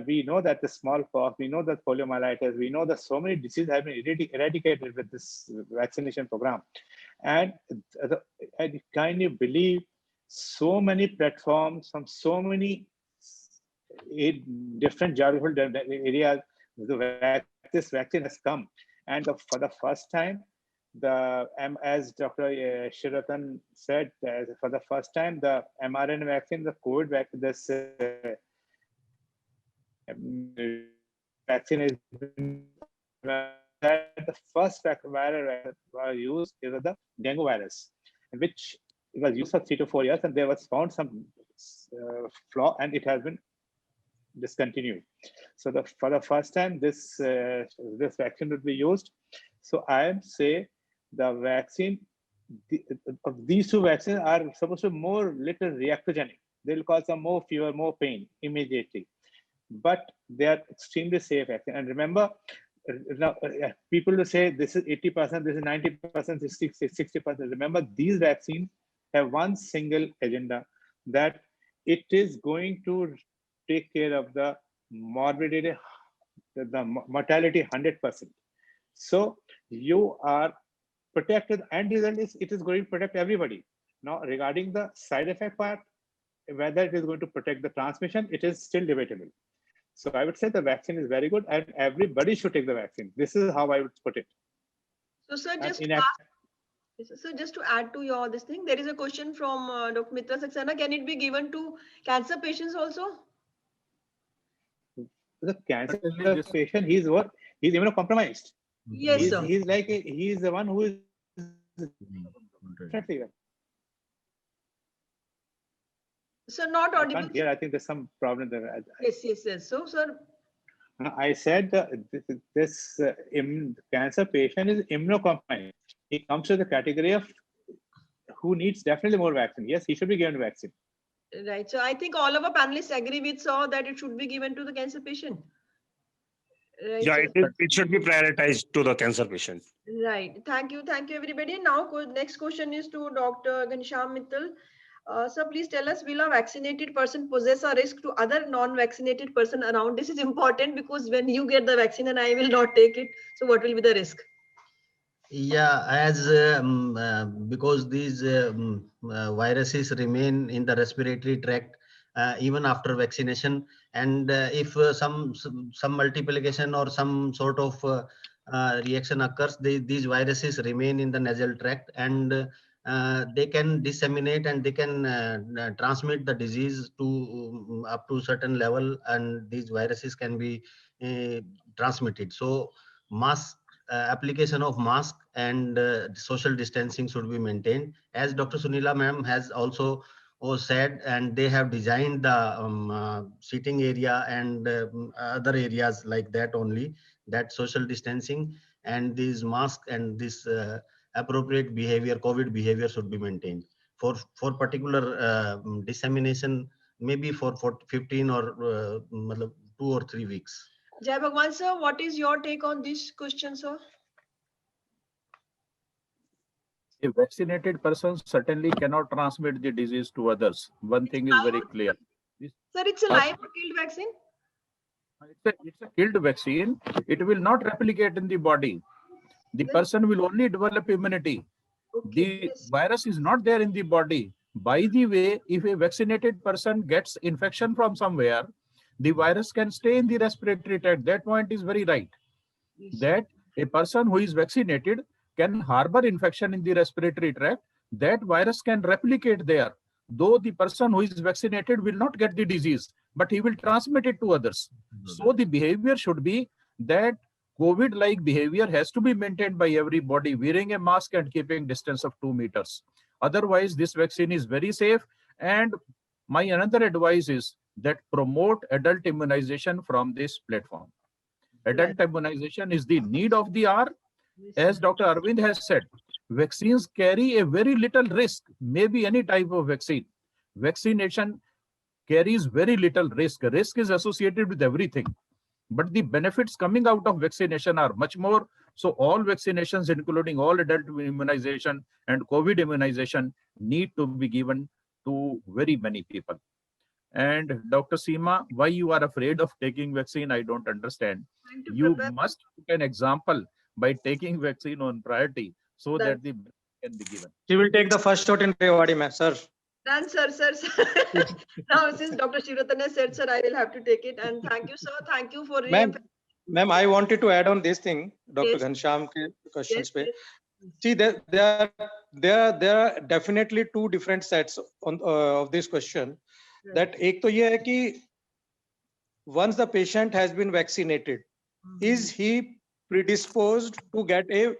[SPEAKER 6] we know that the smallpox, we know that poliomyelitis, we know that so many diseases have been eradicated with this vaccination program. And I kind of believe so many platforms from so many different geographical areas, this vaccine has come. And for the first time, as Dr. Shivratan said, for the first time, the mRNA vaccine, the COVID vaccine, this vaccine is the first virus used is the dengue virus, which was used for 3 to 4 years, and there was found some flaw, and it has been discontinued. So for the first time, this vaccine would be used. So I am say the vaccine, these two vaccines are supposed to be more little reactogenic. They'll cause some more fever, more pain immediately, but they are extremely safe vaccine. And remember, now people will say this is 80%, this is 90%, this is 60%. Remember, these vaccines have one single agenda, that it is going to take care of the morbidity, the mortality 100%. So you are protected, and it is going to protect everybody. Now, regarding the side effect part, whether it is going to protect the transmission, it is still debatable. So I would say the vaccine is very good, and everybody should take the vaccine. This is how I would put it.
[SPEAKER 2] So sir,
[SPEAKER 6] And
[SPEAKER 2] just So just to add to your this thing, there is a question from Dr. Mitra Saxena. Can it be given to cancer patients also?
[SPEAKER 6] The cancer
[SPEAKER 4] Certainly this-
[SPEAKER 6] patient, he's what? He's immunocompromised.
[SPEAKER 2] Yes,
[SPEAKER 6] He's,
[SPEAKER 2] sir.
[SPEAKER 6] he's like, he's the one who is definitely.
[SPEAKER 2] So not
[SPEAKER 6] I
[SPEAKER 2] audible.
[SPEAKER 6] can't hear. I think there's some problem there.
[SPEAKER 2] Yes. So, sir,
[SPEAKER 6] I said this cancer patient is immunocompromised. He comes to the category of who needs definitely more vaccine. Yes, he should be given vaccine.
[SPEAKER 2] right. So I think all of our panelists agree with Sir that it should be given to the cancer patient. Right.
[SPEAKER 7] Yeah,
[SPEAKER 2] sir?
[SPEAKER 7] it should be prioritized to the cancer patient.
[SPEAKER 2] Right. Thank you, everybody. Now, next question is to Dr. Ghanshyam Mittal. Sir, please tell us, will a vaccinated person possess a risk to other non-vaccinated person around? This is important because when you get the vaccine and I will not take it, so what will be the risk?
[SPEAKER 9] Yeah, as because these viruses remain in the respiratory tract even after vaccination, and if some multiplication or some sort of reaction occurs, these viruses remain in the nasal tract, and they can disseminate and they can transmit the disease to up to certain level, and these viruses can be transmitted. So application of mask and social distancing should be maintained, as Dr. Sunila ma'am has also said, and they have designed the seating area and other areas like that only, that social distancing and these masks and this appropriate behavior, COVID behavior should be maintained for particular dissemination, maybe for 15 or 2 or 3 weeks.
[SPEAKER 2] Jai Bhagwan, sir, what is your take on this question, sir?
[SPEAKER 4] A vaccinated person certainly cannot transmit the disease to others. One thing is very clear.
[SPEAKER 2] Sir, it's a live or killed vaccine?
[SPEAKER 4] It's a killed vaccine. It will not replicate in the body. The person will only develop immunity. The virus is not there in the body. By the way, if a vaccinated person gets infection from somewhere, the virus can stay in the respiratory tract. That point is very right. That a person who is vaccinated can harbor infection in the respiratory tract. That virus can replicate there. Though the person who is vaccinated will not get the disease, but he will transmit it to others. So the behavior should be that COVID-like behavior has to be maintained by everybody, wearing a mask and keeping distance of 2 meters. Otherwise, this vaccine is very safe. And my another advice is that promote adult immunization from this platform. Adult immunization is the need of the hour. As Dr. Arvind has said, vaccines carry a very little risk, maybe any type of vaccine. Vaccination carries very little risk. Risk is associated with everything, but the benefits coming out of vaccination are much more. So all vaccinations, including all adult immunization and COVID immunization, need to be given to very many people. And Dr. Seema, why you are afraid of taking vaccine, I don't understand. You must put an example by taking vaccine on priority so that the can be given.
[SPEAKER 8] She will take the first shot in Rewari, ma'am, sir.
[SPEAKER 2] Done, sir. Now, since Dr. Shivratana said, sir, I will have to take it. And thank you, sir. Thank you for
[SPEAKER 8] Ma'am, I wanted to add on this thing, Dr.
[SPEAKER 2] Yes.
[SPEAKER 8] Ghanshyam ke questions.
[SPEAKER 2] Yes,
[SPEAKER 8] See, there are definitely two different sets on of this question. That ek to ye hai ki once the patient has been vaccinated, is he predisposed to get a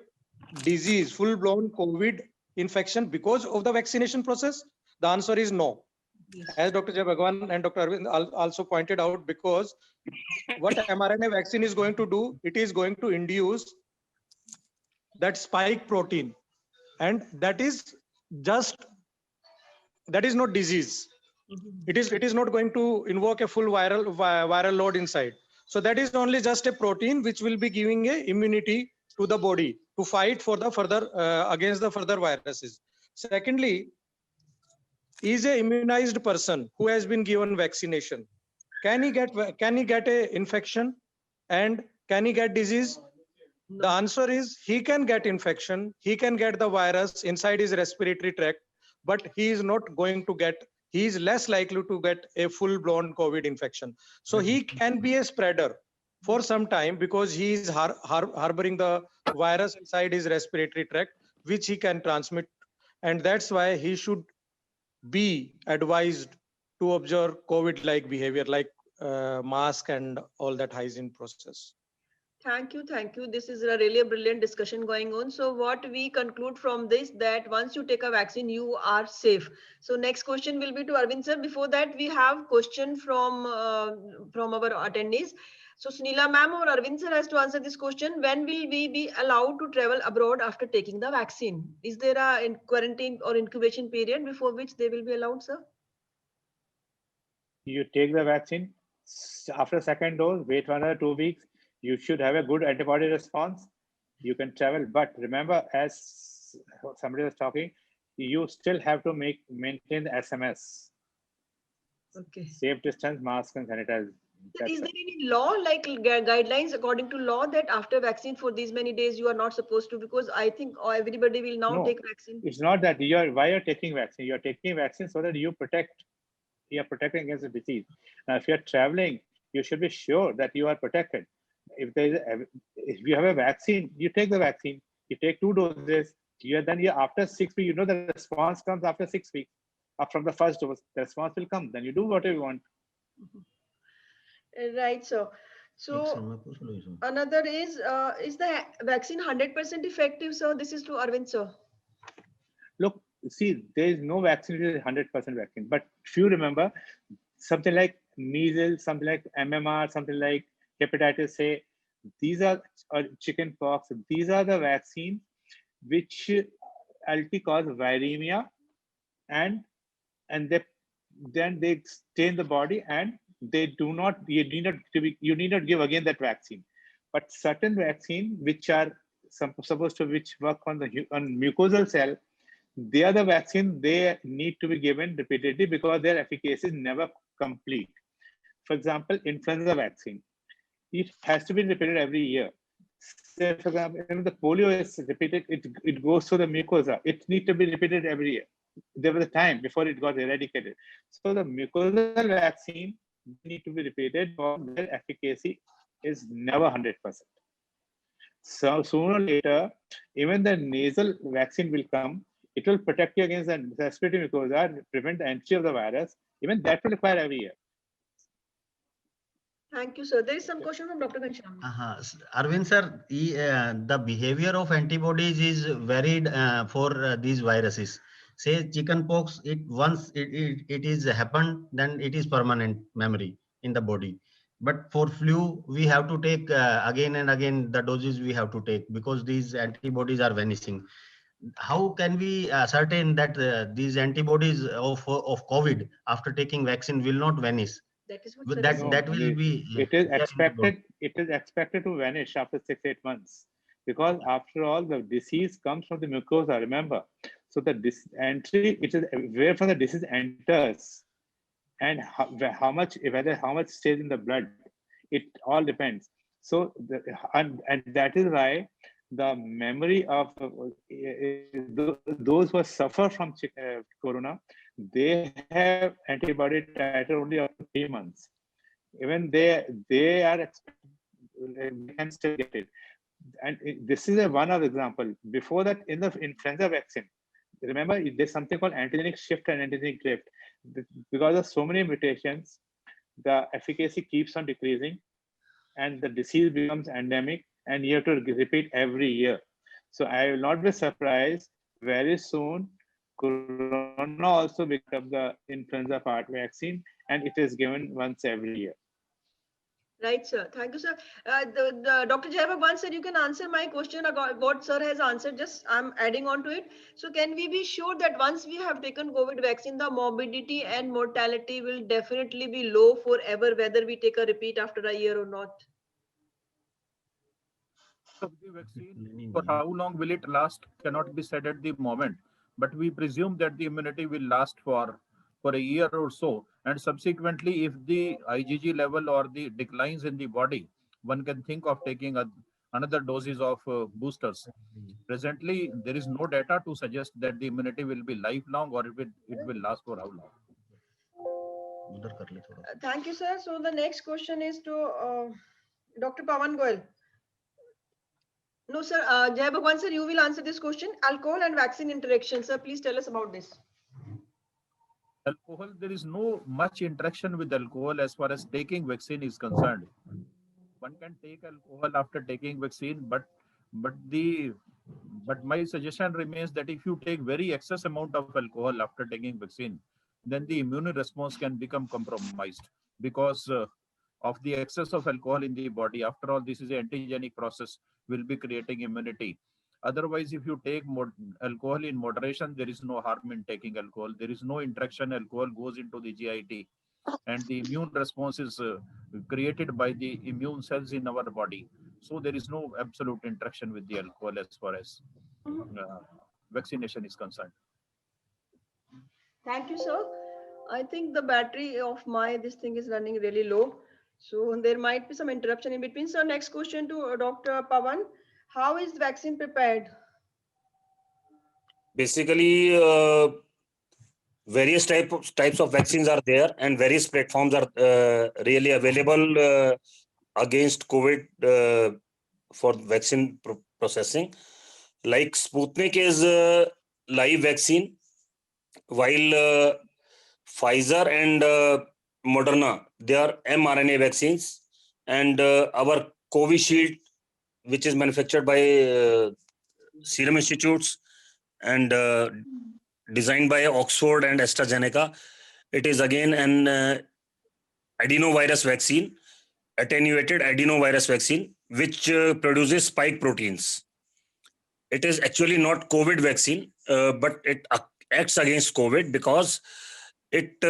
[SPEAKER 8] disease, full-blown COVID infection because of the vaccination process? The answer is no. As Dr. Jai Bhagwan and Dr. Arvind also pointed out, because what mRNA vaccine is going to do, it is going to induce that spike protein, and that is not disease. It is not going to invoke a full viral load inside. So that is only just a protein which will be giving a immunity to the body to fight for the further against the further viruses. Secondly, is a immunized person who has been given vaccination, can he get a infection and can he get disease? The answer is he can get infection, he can get the virus inside his respiratory tract, but he is less likely to get a full-blown COVID infection. So he can be a spreader for some time because he is harboring the virus inside his respiratory tract. which he can transmit. And that's why he should be advised to observe COVID-like behavior, like mask and all that hygiene process.
[SPEAKER 2] Thank you. Thank you. This is a really a brilliant discussion going on. So what we conclude from this, that once you take a vaccine, you are safe. So next question will be to Arvind sir. Before that, we have question from our attendees. So Sunila ma'am or Arvind sir has to answer this question. When will we be allowed to travel abroad after taking the vaccine? Is there a quarantine or incubation period before which they will be allowed, sir?
[SPEAKER 6] You take the vaccine, after second dose, wait 1 or 2 weeks. You should have a good antibody response. You can travel, but remember, as somebody was talking, you still have to maintain the SMS.
[SPEAKER 2] Okay.
[SPEAKER 6] Safe distance, mask, and sanitize.
[SPEAKER 2] Is there any law, like guidelines according to law, that after vaccine for these many days you are not supposed to? Because I think everybody will now
[SPEAKER 6] No,
[SPEAKER 2] take vaccine.
[SPEAKER 6] it's not that why you're taking vaccine. You're taking vaccine so that you are protecting against the disease. Now, if you're traveling, you should be sure that you are protected. If you have a vaccine, you take the vaccine. You take 2 doses. After 6 weeks, the response comes after 6 weeks. From the first dose, the response will come. Then you do whatever you want.
[SPEAKER 2] Right, so another is the vaccine 100% effective, sir? This is to Arvind sir.
[SPEAKER 6] Look, see, there is no vaccine which is 100% vaccine. But if you remember, something like measles, something like MMR, something like hepatitis A, these are chicken pox. These are the vaccines which ultimately cause viremia, and then they stay in the body, and they do not. You need not give again that vaccine. But certain vaccine which are supposed to work on mucosal cell, they are the vaccine. They need to be given repeatedly because their efficacy is never complete. For example, influenza vaccine, it has to be repeated every year. Say, for example, the polio is repeated, it goes through the mucosa. It needs to be repeated every year. There was a time before it got eradicated. So the mucosal vaccine need to be repeated because their efficacy is never 100%. So sooner or later, even the nasal vaccine will come. It will protect you against the respiratory mucosa, prevent the entry of the virus. Even that will require every year.
[SPEAKER 2] Thank you, sir. There is some question from Dr. Ghanshyam.
[SPEAKER 9] Arvind sir, the behavior of antibodies is varied for these viruses. Say chickenpox, once it is happened, then it is permanent memory in the body. But for flu, we have to take again and again the doses we have to take because these antibodies are vanishing. How can we ascertain that these antibodies of COVID after taking vaccine will not vanish?
[SPEAKER 2] That is what
[SPEAKER 9] that will be.
[SPEAKER 6] It is expected. It is expected to vanish after 6-8 months, because after all, the disease comes from the mucosa. Remember, so the entry, it is where from the disease enters, and how much stays in the blood. It all depends. So and that is why the memory of those who suffer from corona, they have antibody titer only after 3 months. Even they can still get it. And this is one of the example. Before that, in the influenza vaccine, remember, there's something called antigenic shift and antigenic drift. Because of so many mutations, the efficacy keeps on decreasing, and the disease becomes endemic, and you have to repeat every year. So I will not be surprised very soon corona also becomes the influenza part vaccine, and it is given once every year.
[SPEAKER 2] Right, sir. Thank you, sir. Dr. Jai Bhagwan, sir, you can answer my question about what sir has answered. Just I'm adding on to it. So can we be sure that once we have taken COVID vaccine, the morbidity and mortality will definitely be low forever, whether we take a repeat after a year or not?
[SPEAKER 4] The vaccine, for how long will it last cannot be said at the moment, but we presume that the immunity will last for a year or so, and subsequently, if the IgG level or the declines in the body, one can think of taking another doses of boosters. Presently, there is no data to suggest that the immunity will be lifelong or it will last for how long.
[SPEAKER 2] Thank you, sir. So the next question is to Dr. Pawan Goel. No, sir. Jai Bhagwan, sir, you will answer this question. Alcohol and vaccine interaction, sir. Please tell us about this.
[SPEAKER 4] Alcohol, there is no much interaction with alcohol as far as taking vaccine is concerned. One can take alcohol after taking vaccine, but my suggestion remains that if you take very excess amount of alcohol after taking vaccine, then the immune response can become compromised because of the excess of alcohol in the body. After all, this is an antigenic process, will be creating immunity. Otherwise, if you take alcohol in moderation, there is no harm in taking alcohol. There is no interaction. Alcohol goes into the GIT, and the immune response is created by the immune cells in our body. So there is no absolute interaction with the alcohol as far as vaccination is concerned.
[SPEAKER 2] Thank you, sir. I think the battery of this thing is running really low. So there might be some interruption in between. So next question to Dr. Pawan. How is vaccine prepared?
[SPEAKER 7] Basically, various types of vaccines are there, and various platforms are really available against COVID for vaccine processing. Like Sputnik is a live vaccine, while Pfizer and Moderna, they are mRNA vaccines, and our Covishield, which is manufactured by Serum Institutes and designed by Oxford and AstraZeneca, it is again an adenovirus vaccine, attenuated adenovirus vaccine, which produces spike proteins. It is actually not COVID vaccine, but it acts against COVID because it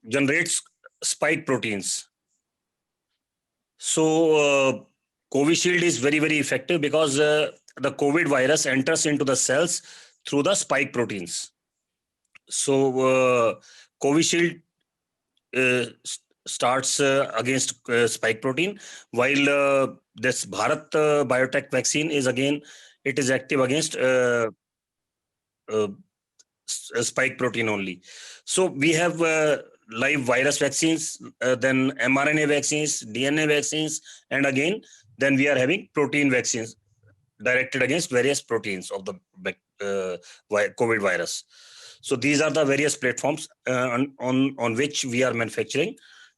[SPEAKER 7] generates spike proteins. So Covishield is very, very effective because the COVID virus enters into the cells through the spike proteins. So Covishield starts against spike protein, while this Bharat Biotech vaccine is again, it is active against spike protein only. So we have live virus vaccines, then mRNA vaccines, DNA vaccines, and again, then we are having protein vaccines directed against various proteins of the COVID virus. So these are the various platforms on which we are manufacturing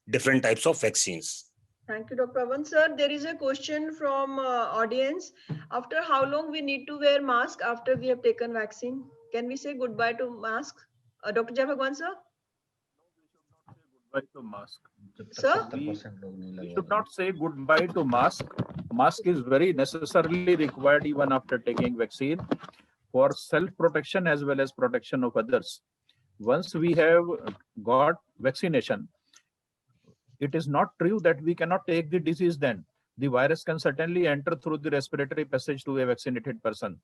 [SPEAKER 7] different types of vaccines.
[SPEAKER 2] Thank you, Dr. Pawan. Sir, there is a question from audience. After how long we need to wear mask after we have taken vaccine? Can we say goodbye to mask? Dr. Jai Bhagwan, sir?
[SPEAKER 4] Goodbye to mask.
[SPEAKER 2] Sir?
[SPEAKER 4] We should not say goodbye to mask. Mask is very necessarily required even after taking vaccine for self-protection as well as protection of others. Once we have got vaccination, it is not true that we cannot take the disease then. The virus can certainly enter through the respiratory passage to a vaccinated person.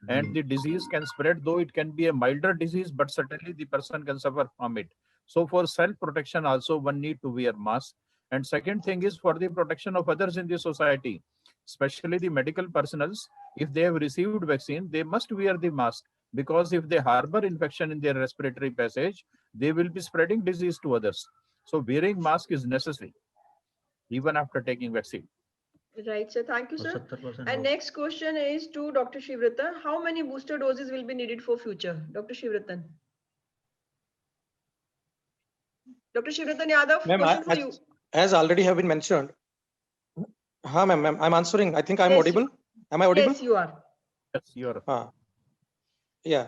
[SPEAKER 4] And the disease can spread, though it can be a milder disease, but certainly the person can suffer from it. So for self-protection also, one need to wear mask. And second thing is for the protection of others in the society, especially the medical personnels. If they have received vaccine, they must wear the mask, because if they harbor infection in their respiratory passage, they will be spreading disease to others. So wearing mask is necessary even after taking vaccine.
[SPEAKER 2] Right, sir. Thank you, sir. And next question is to Dr. Shivratan. How many booster doses will be needed for future? Dr. Shivratan. Dr. Shivratan Yadav, question for you.
[SPEAKER 8] As already have been mentioned. Ma'am, I'm answering. I think I'm audible. Am I audible?
[SPEAKER 2] Yes, you are.
[SPEAKER 4] Yes, you are.
[SPEAKER 8] Yeah.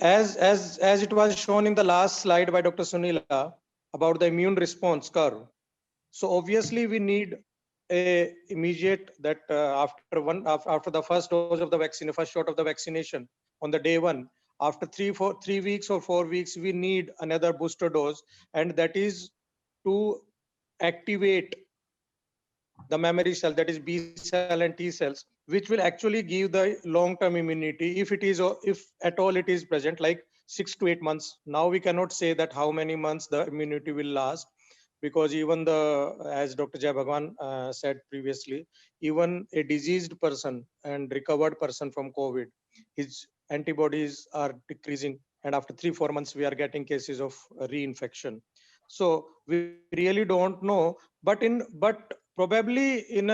[SPEAKER 8] As it was shown in the last slide by Dr. Sunila about the immune response curve. So obviously we need a immediate that after the first dose of the vaccine, the first shot of the vaccination on the day one, after 3 weeks or 4 weeks, we need another booster dose, and that is to activate the memory cell, that is B cell and T cells, which will actually give the long-term immunity if at all it is present, like 6 to 8 months. Now we cannot say that how many months the immunity will last, because even as Dr. Jai Bhagwan said previously, even a diseased person and recovered person from COVID, his antibodies are decreasing, and after 3-4 months we are getting cases of reinfection. So we really don't know, but probably in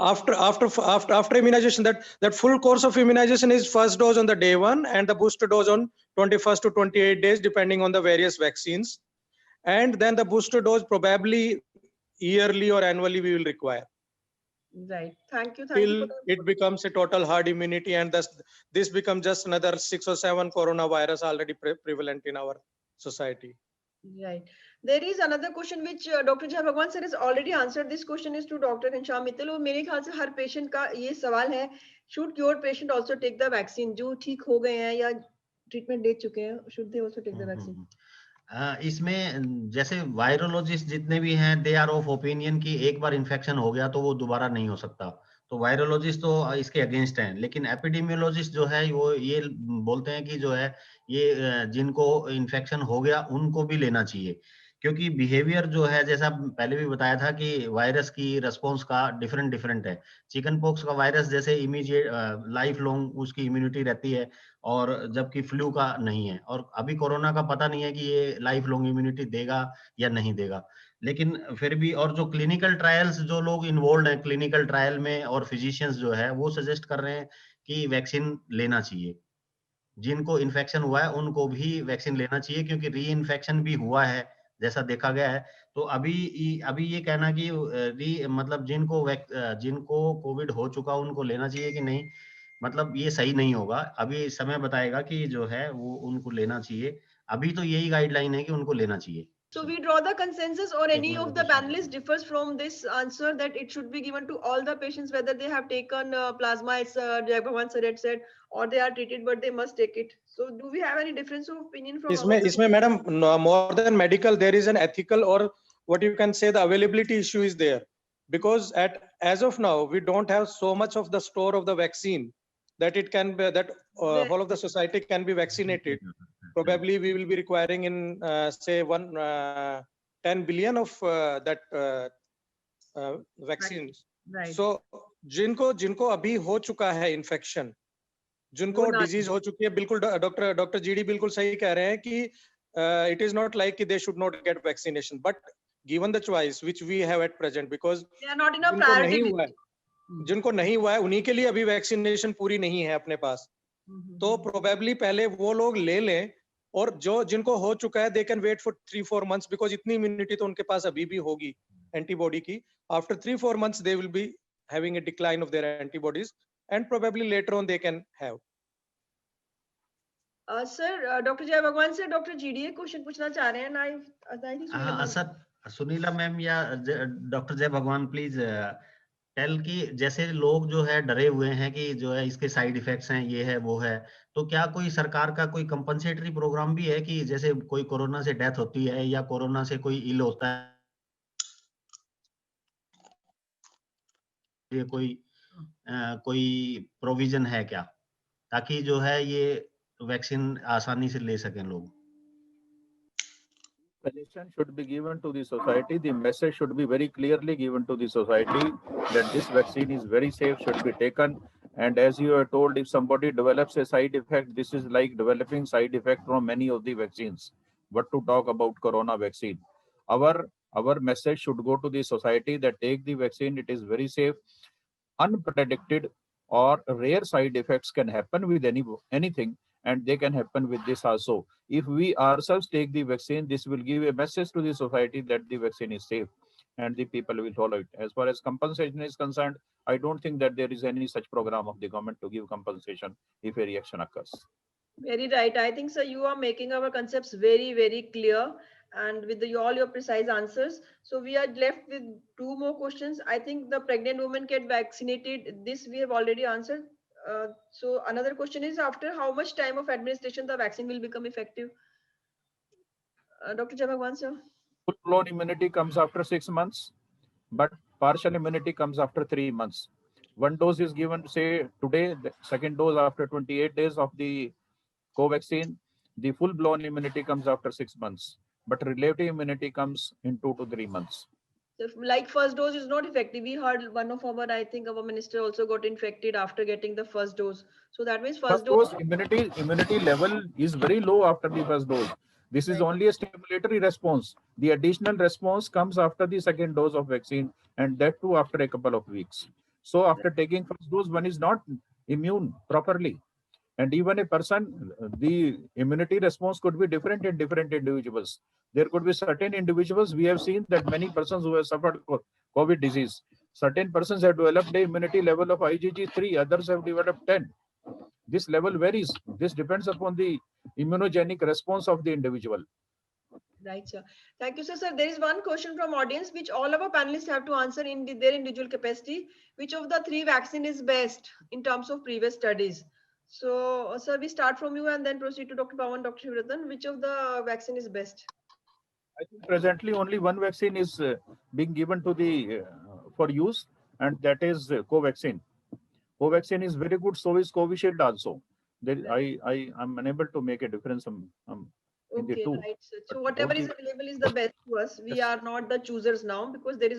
[SPEAKER 8] after immunization, that full course of immunization is first dose on the day 1 and the booster dose on 21st to 28 days, depending on the various vaccines. And then the booster dose probably yearly or annually we will require
[SPEAKER 2] Right. Thank you.
[SPEAKER 8] till it becomes a total herd immunity, and thus this becomes just another 6 or 7 coronavirus already prevalent in our society.
[SPEAKER 2] Right. There is another question which Dr. Jai Bhagwan sir has already answered. This question is to Dr. Ghanshyam Mittal. और मेरे ख्याल से हर patient का ये सवाल है, should cured patient also take the vaccine? जो ठीक हो गए हैं या ट्रीटमेंट ले चुके हैं, should they also take the vaccine?
[SPEAKER 9] इसमें जैसे वायरोलॉजिस्ट जितने भी हैं, दे आर ऑफ ओपिनियन कि एक बार इन्फेक्शन हो गया तो वो दोबारा नहीं हो सकता, तो वायरोलॉजिस्ट तो इसके अगेंस्ट हैं। लेकिन एपिडेमियोलॉजिस्ट जो है वो ये बोलते हैं कि जो है ये जिनको इन्फेक्शन हो गया उनको भी लेना चाहिए, क्योंकि बिहेवियर जो है जैसा पहले भी बताया था कि वायरस की रिस्पॉन्स का डिफरेंट है। चिकन पॉक्स का वायरस जैसे इमीडिएट लाइफ लॉन्ग उसकी इम्यूनिटी रहती है, और जबकि फ्लू का नहीं है। और अभी कोरोना का पता नहीं है कि ये लाइफ लॉन्ग इम्यूनिटी देगा या नहीं देगा, लेकिन फिर भी। और जो क्लिनिकल ट्रायल्स जो लोग इन्वॉल्व हैं क्लिनिकल ट्रायल में, और फिजिशियंस जो है वो सजेस्ट कर रहे हैं कि वैक्सीन लेना चाहिए। जिनको इन्फेक्शन हुआ है उनको भी वैक्सीन लेना चाहिए, क्योंकि री इन्फेक्शन भी हुआ है जैसा देखा गया है। तो अभी ये कहना कि मतलब जिनको कोविड हो चुका उनको लेना चाहिए कि नहीं, मतलब ये सही नहीं होगा। अभी समय बताएगा कि जो है वो उनको लेना चाहिए। अभी तो यही गाइडलाइन है कि उनको लेना चाहिए।
[SPEAKER 2] So we draw the consensus, or any of the panelists differs from this answer, that it should be given to all the patients whether they have taken plasma, as Jai Bhagwan sir had said, or they are treated but they must take it. So do we have any difference of opinion from
[SPEAKER 8] इसमें madam, more than medical, there is an ethical, or what you can say the availability issue is there, because as of now we don't have so much of the store of the vaccine that it can be that whole of the society can be vaccinated. Probably we will be requiring in say 10 billion of that vaccines.
[SPEAKER 2] Right.
[SPEAKER 8] So जिनको अभी हो चुका है infection, जिनको disease हो चुकी है, बिल्कुल डॉक्टर जीडी बिल्कुल सही कह रहे हैं कि it is not like they should not get vaccination, but given the choice which we have at present, because
[SPEAKER 2] they are not in a priority.
[SPEAKER 8] जिनको नहीं हुआ है उन्हीं के लिए अभी वैक्सीनेशन पूरी नहीं है अपने पास, तो प्रोबेबली पहले वो लोग ले लें, और जिनको हो चुका है they can wait for 3-4 months, because इतनी इम्यूनिटी तो उनके पास अभी भी होगी एंटीबॉडी की। After 3-4 months they will be having a decline of their antibodies, and probably later on they can have.
[SPEAKER 2] Sir doctor Jai Bhagwan sir, doctor GDA question पूछना चाह रहे हैं।
[SPEAKER 9] सर सुनीला मैम या डॉक्टर जय भगवान प्लीज टेल कि जैसे लोग जो है डरे हुए हैं कि जो है इसके साइड इफेक्ट्स हैं, ये है वो है, तो क्या कोई सरकार का कोई कंपनसेटरी प्रोग्राम भी है कि जैसे कोई कोरोना से डेथ होती है या कोरोना से कोई इल होता है, ये कोई प्रोविजन है क्या, ताकि जो है ये वैक्सीन आसानी से ले सकें लोग?
[SPEAKER 4] Suggestion should be given to the society. The message should be very clearly given to the society that this vaccine is very safe, should be taken. And as you are told, if somebody develops a side effect, this is like developing side effect from many of the vaccines. What to talk about corona vaccine? Our message should go to the society that take the vaccine. It is very safe. Unpredicted or rare side effects can happen with anything. And they can happen with this also. If we ourselves take the vaccine, this will give a message to the society that the vaccine is safe and the people will follow it. As far as compensation is concerned, I don't think that there is any such program of the government to give compensation if a reaction occurs.
[SPEAKER 2] Very right. I think, sir, you are making our concepts very, very clear, and with all your precise answers. So we are left with 2 more questions. I think the pregnant woman get vaccinated. This we have already answered. So another question is, after how much time of administration the vaccine will become effective? Dr. Jai Bhagwan sir.
[SPEAKER 4] Full-blown immunity comes after 6 months, but partial immunity comes after 3 months. 1 dose is given, say today, the second dose after 28 days of the Covaxin. The full-blown immunity comes after 6 months, but relative immunity comes in 2 to 3 months.
[SPEAKER 2] So like first dose is not effective. We heard one of I think our minister also got infected after getting the first dose. So that means first dose
[SPEAKER 4] immunity level is very low after the first dose. This is only a stimulatory response. The additional response comes after the second dose of vaccine, and that too after a couple of weeks. So after taking first dose, one is not immune properly. And even a person, the immunity response could be different in different individuals. There could be certain individuals, we have seen that many persons who have suffered COVID disease, certain persons have developed the immunity level of IgG 3, others have developed 10. This level varies. This depends upon the immunogenic response of the individual.
[SPEAKER 2] Right, sir. Thank you, sir. Sir, there is one question from audience which all of our panelists have to answer in their individual capacity. Which of the three vaccine is best in terms of previous studies? So, sir, we start from you and then proceed to Dr. Pawan, Dr. Shivratan. Which of the vaccine is best?
[SPEAKER 4] I think presently only one vaccine is being given to the for use, and that is Covaxin. Covaxin is very good. So is Covishield also. There, I am unable to make a difference in the
[SPEAKER 2] Okay,
[SPEAKER 4] two.
[SPEAKER 2] right. So
[SPEAKER 4] But
[SPEAKER 2] whatever
[SPEAKER 4] both
[SPEAKER 2] is available is the best to us. We
[SPEAKER 4] Yes.
[SPEAKER 2] are not the choosers now because there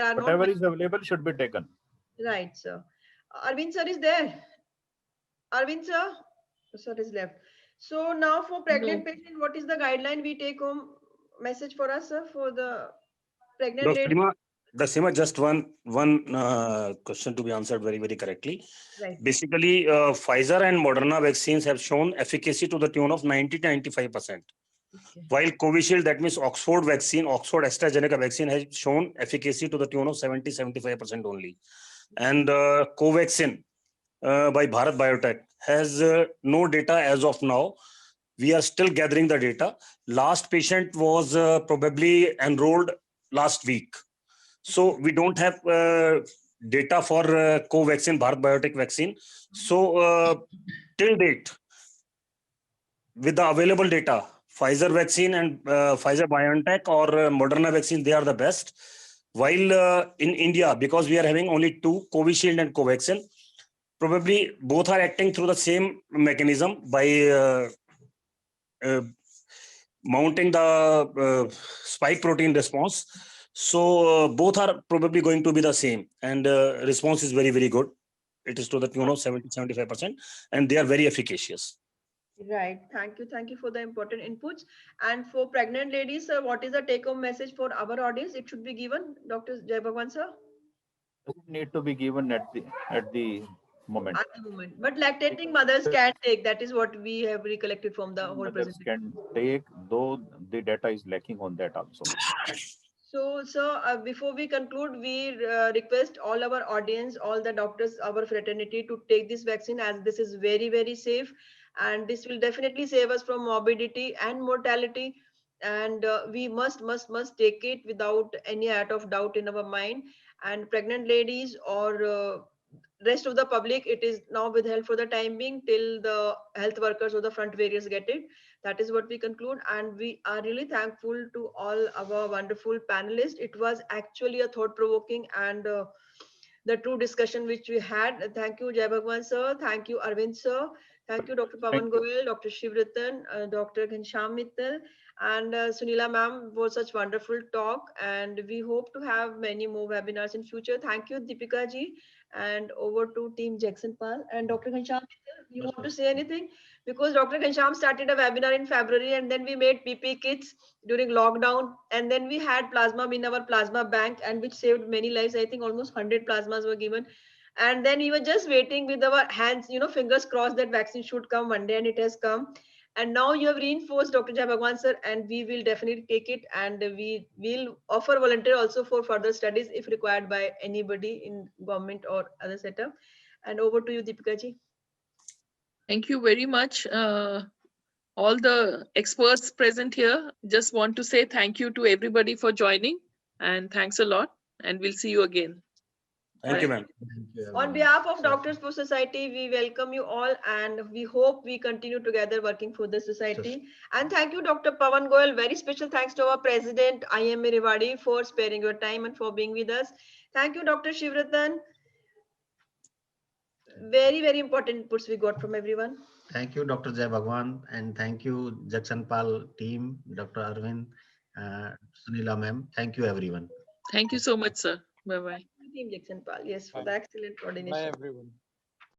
[SPEAKER 2] are not.
[SPEAKER 4] Whatever is available should be taken.
[SPEAKER 2] Right, sir. Arvind sir is there. Arvind sir, sir is left. So now for pregnant patient, what is the guideline we take home message for us, sir, for the pregnant lady?
[SPEAKER 7] Dr. Seema, just one question to be answered very correctly.
[SPEAKER 2] Right.
[SPEAKER 7] Basically, Pfizer and Moderna vaccines have shown efficacy to the tune of 90 to 95%.
[SPEAKER 2] Okay.
[SPEAKER 7] While Covishield, that means Oxford AstraZeneca vaccine has shown efficacy to the tune of 70-75% only. And Covaxin by Bharat Biotech has no data as of now. We are still gathering the data. Last patient was probably enrolled last week. So we don't have data for Covaxin, Bharat Biotech vaccine. So till date, with the available data, Pfizer vaccine and Pfizer BioNTech or Moderna vaccine, they are the best. While in India, because we are having only two, Covishield and Covaxin, probably both are acting through the same mechanism by mounting the spike protein response. So both are probably going to be the same, and response is very good. It is to the tune of 70-75%, and they are very efficacious.
[SPEAKER 2] Right. Thank you for the important inputs. And for pregnant ladies, sir, what is the take-home message for our audience? It should be given, Dr. Jai Bhagwan, sir.
[SPEAKER 4] Doesn't need to be given at the moment.
[SPEAKER 2] At the moment, but lactating mothers can take. That is what we have recollected from the whole
[SPEAKER 4] Mothers
[SPEAKER 2] presentation.
[SPEAKER 4] can take, though the data is lacking on that also.
[SPEAKER 2] So, sir, before we conclude, we request all our audience, all the doctors, our fraternity to take this vaccine, as this is very safe, and this will definitely save us from morbidity and mortality. And we must take it without any act of doubt in our mind. And pregnant ladies or rest of the public, it is now withheld for the time being till the health workers or the front variants get it. That is what we conclude, and we are really thankful to all our wonderful panelists. It was actually a thought-provoking and the true discussion which we had. Thank you, Jai Bhagwan sir. Thank you, Arvind sir. Thank you, Dr. Pawan Goel, Dr. Shivratan, Dr. Ghanshyam Mittal, and Sunila ma'am for such wonderful talk. And we hope to have many more webinars in future. Thank you, Deepika ji. And over to Team Jackson Pal and Dr. Ghanshyam. You want to say anything? Because Dr. Ghanshyam started a webinar in February, and then we made PP kits during lockdown, and then we had plasma in our plasma bank, and which saved many lives. I think almost 100 plasmas were given. And then we were just waiting with our hands, fingers crossed that vaccine should come one day, and it has come. And now you have reinforced, Dr. Jai Bhagwan sir, and we will definitely take it, and we will offer volunteer also for further studies if required by anybody in government or other setup. And over to you, Deepika ji.
[SPEAKER 10] Thank you very much. All the experts present here, just want to say thank you to everybody for joining, and thanks a lot, and we'll see you again.
[SPEAKER 7] Thank you, ma'am.
[SPEAKER 2] On behalf of Doctors for Society, we welcome you all, and we hope we continue together working for the society. And thank you, Dr. Pawan Goel. Very special thanks to our President, IMA Rewari, for sparing your time and for being with us. Thank you, Dr. Shivratan. Very important inputs we got from everyone.
[SPEAKER 9] Thank you, Dr. Jai Bhagwan, and thank you, Jackson Pal team, Dr. Arvind, Sunila ma'am. Thank you, everyone.
[SPEAKER 10] Thank you so much, sir. Bye-bye.
[SPEAKER 2] Team Jackson Pal, yes, for the excellent coordination.
[SPEAKER 8] Bye, everyone.